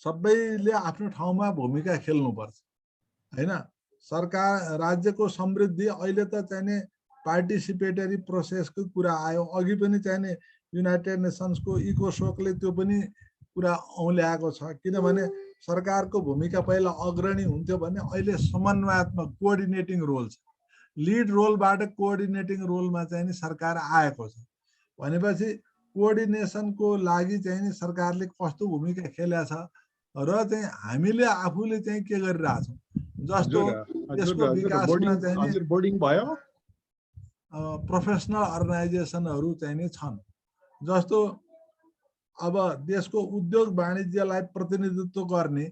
सबैले आफ्नो ठाउँमा भूमिका खेल्नुपर्छ हैन। सरकार राज्यको समृद्धि अहिले त चाहिँ नि पार्टिसिपेटरी प्रोसेसको कुरा आयो, अघि पनि चाहिँ नि युनाइटेड नेसन्सको इकोसोकले त्यो पनि कुरा औल्याएको छ, किनभने सरकारको भूमिका पहिला अग्रणी हुन्थ्यो भने अहिले समन्वयात्मक कोअर्डिनेटिङ रोल छ। लिड रोलबाट कोअर्डिनेटिङ रोलमा चाहिँ नि सरकार आएको छ भनेपछि कोअर्डिनेसनको लागि चाहिँ नि सरकारले कस्तो भूमिका खेलेको छ र चाहिँ हामीले आफूले चाहिँ के गरिरहेछौँ, जस्तो यसको विकासमा चाहिँ नि बोर्डिङ भयो, प्रोफेसनल अर्गनाइजेसनहरू चाहिँ नि छन्, जस्तो अब देशको उद्योग वाणिज्यलाई प्रतिनिधित्व गर्ने,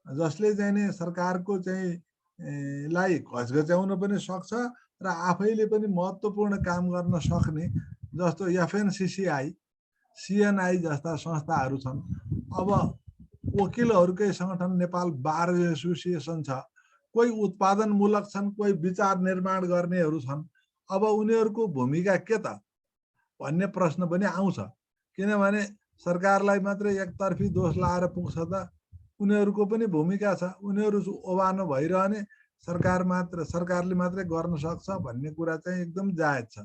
जसले चाहिँ नि सरकारको चाहिँ लाई घचघच्याउन पनि सक्छ र आफैले पनि महत्त्वपूर्ण काम गर्न सक्ने, जस्तो एफएनसिसिआई, सिएनआई जस्ता संस्थाहरू छन्। अब वकिलहरूकै सङ्गठन नेपाल बार एसोसिएसन छ, कोही उत्पादनमूलक छन्, कोही विचार निर्माण गर्नेहरू छन्। अब उनीहरूको भूमिका के त भन्ने प्रश्न पनि आउँछ, किनभने सरकारलाई मात्रै एकतर्फी दोष लाएर पुग्छ त, उनीहरूको पनि भूमिका छ, उनीहरू ओभानो भइरहने, सरकारले मात्रै गर्न सक्छ भन्ने कुरा चाहिँ एकदम जायज छ।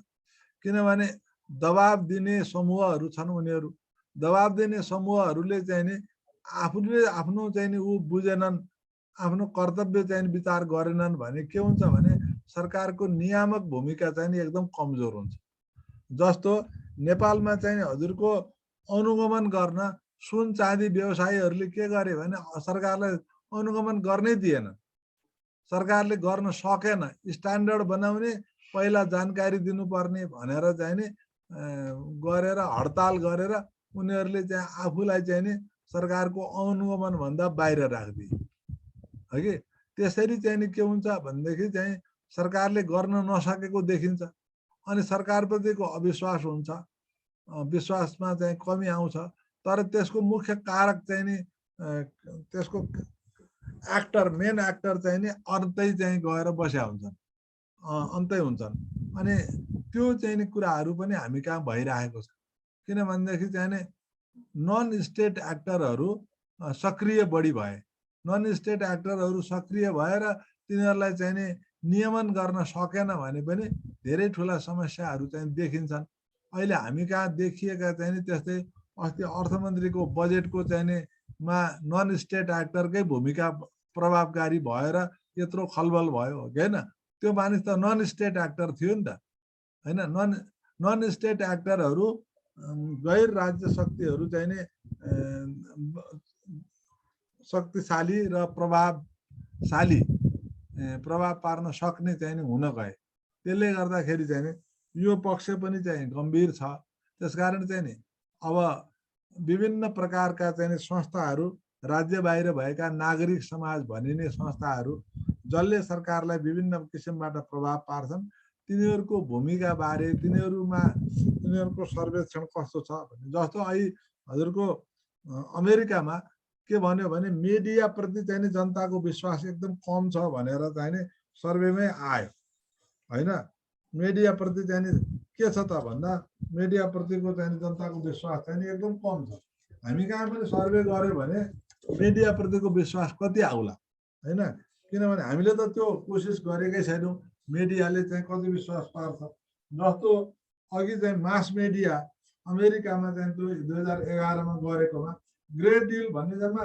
किनभने दबाब दिने समूहहरू छन्, उनीहरू दबाब दिने समूहहरूले चाहिँ नि आफूले आफ्नो चाहिँ नि ऊ बुझेनन्, आफ्नो कर्तव्य चाहिँ विचार गरेनन् भने के हुन्छ भने सरकारको नियामक भूमिका चाहिँ नि एकदम कमजोर हुन्छ। जस्तो नेपालमा चाहिँ हजुरको अनुगमन गर्न सुन चाँदी व्यवसायीहरूले के गरे भने सरकारलाई अनुगमन गर्नै दिएन, सरकारले गर्न सकेन। स्ट्यान्डर्ड बनाउने, पहिला जानकारी दिनुपर्ने भनेर चाहिँ नि गरेर हडताल गरेर उनीहरूले चाहिँ आफूलाई चाहिँ नि सरकारको अनुगमन भन्दा बाहिर राखिदिए है कि। त्यसरी चाहिँ नि के हुन्छ भनेदेखि चाहिँ सरकारले गर्न नसकेको देखिन्छ अनि सरकारप्रतिको अविश्वास हुन्छ, विश्वासमा चाहिँ कमी आउँछ। तर त्यसको मुख्य कारक चाहिँ नि त्यसको एक्टर, मेन एक्टर चाहिँ नि अन्तै चाहिँ गएर बस्या हुन्छन्, अन्तै हुन्छन्। अनि त्यो चाहिँ नि कुराहरू पनि हामी कहाँ भइरहेको छ, किनभनेदेखि चाहिँ नि नन स्टेट एक्टरहरू सक्रिय बढी भए, नन स्टेट एक्टरहरू सक्रिय भएर तिनीहरूलाई चाहिँ नि नियमन गर्न सकेन भने पनि धेरै ठुला समस्याहरू चाहिँ देखिन्छन्। अहिले हामी कहाँ देखिएका चाहिँ नि त्यस्तै अस्ति अर्थमन्त्रीको बजेटको चाहिँ नि मा नन स्टेट एक्टरकै भूमिका प्रभावकारी भएर यत्रो खलबल भयो हो कि होइन। त्यो मानिस त नन स्टेट एक्टर थियो नि त होइन। नन स्टेट एक्टरहरू गैर राज्य शक्तिहरू चाहिँ नि शक्तिशाली र प्रभाव पार्न सक्ने चाहिँ नि हुन गए। त्यसले गर्दाखेरि चाहिँ नि यो पक्ष पनि चाहिँ गम्भीर छ। त्यसकारण चाहिँ नि अब विभिन्न प्रकारका चाहिँ नि संस्थाहरू, राज्य बाहिर भएका नागरिक समाज भनिने संस्थाहरू जसले सरकारलाई विभिन्न किसिमबाट प्रभाव पार्छन्, तिनीहरूको भूमिका बारे, तिनीहरूको सर्वेक्षण कस्तो छ भने, जस्तो अहिले हजुरको अमेरिकामा के भन्यो भने मिडिया प्रति चाहिँ नि जनताको विश्वास एकदम कम छ भनेर चाहिँ नि सर्वेमै आयो होइन। मिडिया प्रति चाहिँ नि के छ त भन्दा मिडिया प्रतिको चाहिँ जनताको विश्वास चाहिँ नि एकदम कम छ। हामी कहाँ पनि सर्वे गर्यो भने मिडिया प्रतिको विश्वास कति आउला होइन, किनभने हामीले त त्यो कोसिस गरेकै छैनौँ मिडियाले चाहिँ कति विश्वास पार्छ। जस्तो अघि चाहिँ मास मिडिया अमेरिकामा चाहिँ त्यो 2011मा गरेकोमा ग्रेट डिल भन्ने जम्मा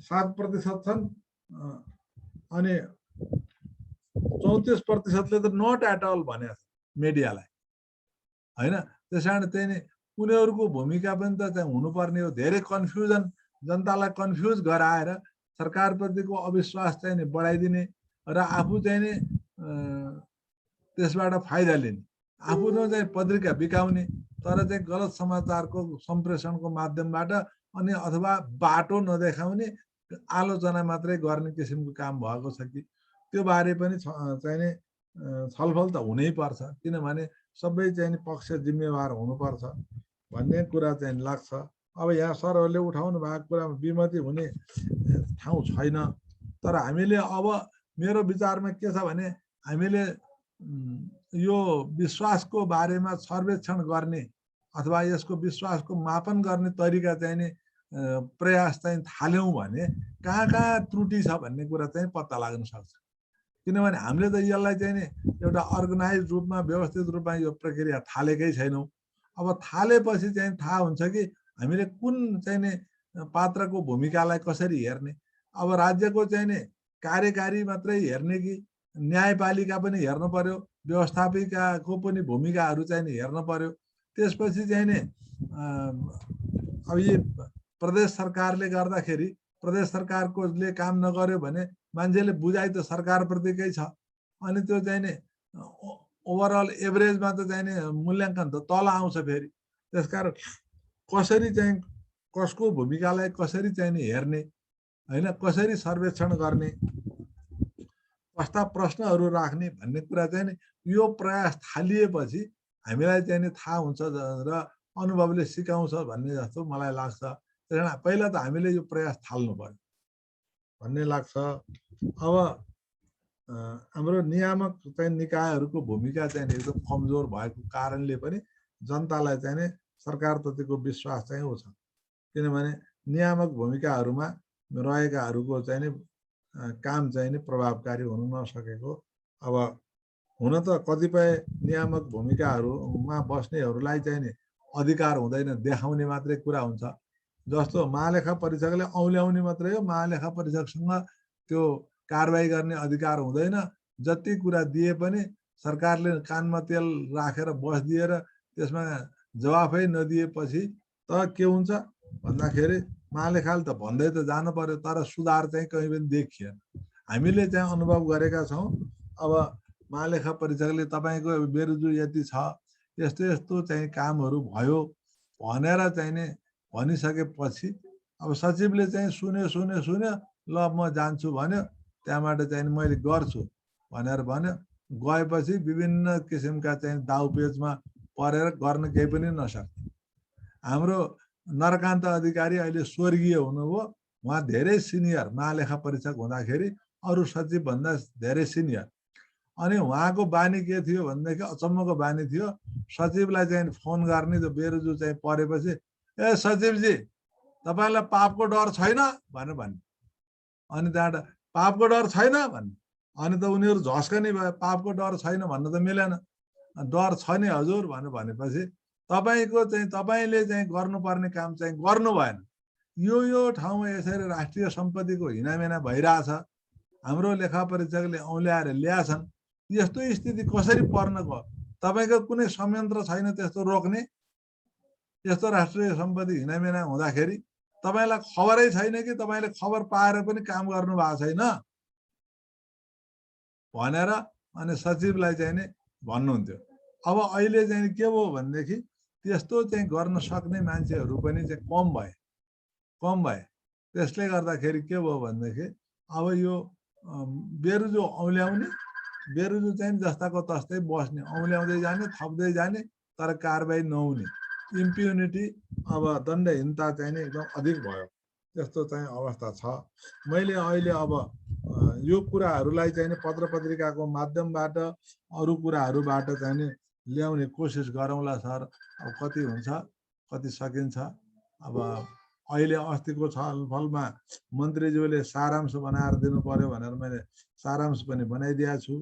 7% छन् अनि 34%ले त नट एट अल भनेको छ मिडियालाई होइन। त्यस कारण चाहिँ नि उनीहरूको भूमिका पनि त चाहिँ हुनुपर्ने हो। धेरै कन्फ्युजन, जनतालाई कन्फ्युज गराएर सरकारप्रतिको अविश्वास चाहिँ नि बढाइदिने र आफू चाहिँ नि त्यसबाट फाइदा लिने, आफ्नो चाहिँ पत्रिका बिकाउने तर चाहिँ गलत समाचारको सम्प्रेषणको माध्यमबाट अनि अथवा बाटो नदेखाउने आलोचना मात्रै गर्ने किसिमको काम भएको छ कि त्यो बारे पनि चाहिने छलफल त हुनै पर्छ किनभने सबै चाहिँ पक्ष जिम्मेवार हुनुपर्छ भन्ने कुरा चाहिँ लाग्छ। अब यहाँ सरहरूले उठाउनु भएको कुरामा विमति हुने ठाउँ छैन तर हामीले अब मेरो विचारमा के छ भने हामीले यो विश्वासको बारेमा सर्वेक्षण गर्ने अथवा यसको विश्वासको मापन गर्ने तरिका चाहिँ नि प्रयास चाहिँ थाल्यौँ भने कहाँ कहाँ त्रुटि छ भन्ने कुरा चाहिँ पत्ता लाग्न सक्छ। किनभने हामीले त यसलाई चाहिँ नि एउटा अर्गनाइज रूपमा व्यवस्थित रूपमा यो प्रक्रिया थालेकै छैनौँ। अब थालेपछि चाहिँ थाहा हुन्छ कि हामीले कुन चाहिँ नि पात्रको भूमिकालाई कसरी हेर्ने। अब राज्यको चाहिँ नि कार्यकारी मात्रै हेर्ने कि न्यायपालिका पनि हेर्नु पर्यो, व्यवस्थापिकाको पनि भूमिकाहरू चाहिँ नि हेर्नु पर्यो। त्यसपछि चाहिँ नि अब यो प्रदेश सरकारले गर्दाखेरि प्रदेश सरकारकोले काम नगर्यो भने मान्छेले बुझाइ त सरकारप्रतिकै छ अनि त्यो चाहिँ नि ओभरअल एभरेजमा त चाहिँ नि मूल्याङ्कन त तल आउँछ फेरि। त्यसकारण कसरी चाहिँ कसको भूमिकालाई कसरी चाहिँ नि हेर्ने हैन, कसरी सर्वेक्षण गर्ने, कस्ता प्रश्नहरू राख्ने भन्ने कुरा चाहिँ नि यो प्रयास थालिएपछि हामीलाई चाहिँ नि थाहा हुन्छ र अनुभवले सिकाउँछ भन्ने जस्तो मलाई लाग्छ। त्यसैले पहिला त हामीले यो प्रयास थाल्नु पर्यो भन्ने लाग्छ। अब हाम्रो नियामक चाहिँ निकायहरूको भूमिका चाहिँ एकदम कमजोर भएको कारणले पनि जनतालाई चाहिँ नि सरकारप्रतिको विश्वास चाहिँ हो छ। किनभने नियामक भूमिकाहरूमा रहेकाहरूको चाहिँ नि काम चाहिँ नि प्रभावकारी हुन नसकेको। अब हुन त कतिपय नियामक भूमिकाहरूमा बस्नेहरूलाई चाहिँ नि अधिकार हुँदैन, देखाउने मात्रै कुरा हुन्छ। जस्तो महालेखा परीक्षकले औल्याउने मात्रै हो, महालेखा परीक्षकसँग त्यो कारबाही गर्ने अधिकार हुँदैन। जति कुरा दिए पनि सरकारले कानमा तेल राखेर बसदिएर त्यसमा जवाफै नदिएपछि त के हुन्छ भन्दाखेरि महालेखाले त भन्दै त जानु पर्यो तर सुधार चाहिँ कहीँ पनि देखिएन। हामीले चाहिँ अनुभव गरेका छौँ। अब महालेखा परीक्षकले तपाईँको बेरुजु यति छ, यस्तो यस्तो चाहिँ कामहरू भयो भनेर चाहिँ नि भनिसकेपछि अब सचिवले चाहिँ सुन्यो ल म जान्छु भन्यो, त्यहाँबाट चाहिँ मैले गर्छु भनेर भन्यो। गएपछि विभिन्न किसिमका चाहिँ दाउपेचमा परेर गर्न केही पनि नसक्ने। हाम्रो नरकान्त अधिकारी अहिले स्वर्गीय हुनुभयो, उहाँ धेरै सिनियर महालेखा परीक्षक हुँदाखेरि अरू सचिव भन्दा धेरै सिनियर। अनि उहाँको बानी के थियो भनेदेखि अचम्मको बानी थियो, सचिवलाई चाहिँ फोन गर्ने त बेरुजु चाहिँ परेपछि ए सचिवजी तपाईँलाई पापको डर छैन भनेर भन्ने। अनि त्यहाँबाट पापको डर छैन भन्ने अनि त उनीहरू झस्कने भयो। पापको डर छैन भन्न त मिलेन, डर छ नि हजुर भनेपछि तपाईँको चाहिँ तपाईँले चाहिँ गर्नुपर्ने काम चाहिँ गर्नु भएन। यो ठाउँमा यसरी राष्ट्रिय सम्पत्तिको हिनामिना भइरहेछ, हाम्रो लेखा परीक्षकले औल्याएर ल्याछन्। यस्तो स्थिति कसरी पर्न गयो? तपाईँको कुनै संयन्त्र छैन त्यस्तो रोक्ने? यस्तो राष्ट्रिय सम्पत्ति हिनामिना हुँदाखेरि तपाईँलाई खबरै छैन कि तपाईँले खबर पाएर पनि काम गर्नु भएको छैन भनेर अनि सचिवलाई चाहिँ नि भन्नुहुन्थ्यो। अब अहिले चाहिँ के भयो भनेदेखि त्यस्तो चाहिँ गर्न सक्ने मान्छेहरू पनि चाहिँ कम भए। त्यसले गर्दाखेरि के भयो भनेदेखि अब यो बेरुजु औल्याउने, बेरुजु चाहिँ जस्ताको तस्तै बस्ने, औल्याउँदै जाने, थप्दै जाने तर कारबाही नहुने, इम्प्युनिटी अब दण्डहीनता चाहिँ नि एकदम अधिक भयो। त्यस्तो चाहिँ अवस्था छ। मैले अहिले अब यो कुराहरूलाई चाहिँ नि पत्र पत्रिकाको माध्यमबाट अरू कुराहरूबाट चाहिँ नि ल्याउने कोसिस गरौँला सर। अब कति हुन्छ कति सकिन्छ। अब अहिले अस्तिको छलफलमा मन्त्रीज्यूले सारांश बनाएर दिनु पर्यो भनेर मैले सारांश पनि बनाइदिएको छु।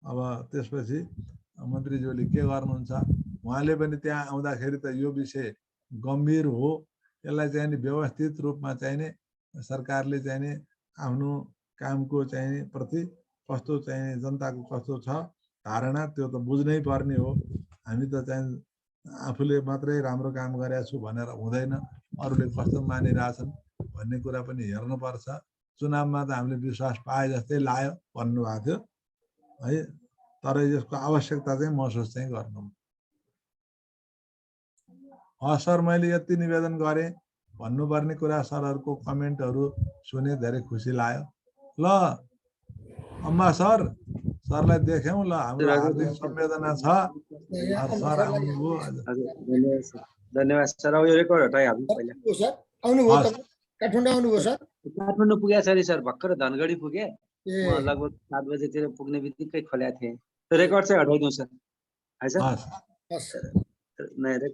अब त्यसपछि मन्त्रीज्यूले के गर्नुहुन्छ, उहाँले पनि त्यहाँ आउँदाखेरि त यो विषय गम्भीर हो, यसलाई चाहिँ नि व्यवस्थित रूपमा चाहिँ नि सरकारले चाहिँ नि आफ्नो कामको चाहिँ प्रति कस्तो चाहिँ जनताको कस्तो छ धारणा त्यो त बुझ्नै पर्ने हो। हामी त चाहिँ आफूले मात्रै राम्रो काम गरेको छु भनेर हुँदैन, अरूले कस्तो मानिरहेछन् भन्ने कुरा पनि हेर्नुपर्छ। चुनावमा त हामीले विश्वास पाए जस्तै लाग्यो भन्नुभएको थियो है, तर यसको आवश्यकता चाहिँ महसुस चाहिँ गर्नु। सर मैले यति निवेदन गरेँ भन्नुपर्ने कुरा सरहरूको कमेन्टहरू सुने धेरै खुसी लाग्यो। ल अम्मा सरलाई देख्यौँ ल, हाम्रो हार्दिक संवेदना छ। सर आउनुभयो। धन्यवाद सर। अब यो रेकर्ड हटाइहाल्नु पहिला। सर आउनुभयो तपाईँ काठमाडौँ आउनुभयो सर? काठमाडौँ पुगेको छ नि सर, भर्खर धनगढी पुगेँ। ए म लगभग 7 बजेतिर पुग्ने बित्तिकै खोलेको थिएँ। रेकर्ड चाहिँ हटाइदिउँ सर है सर। हस्। नयाँ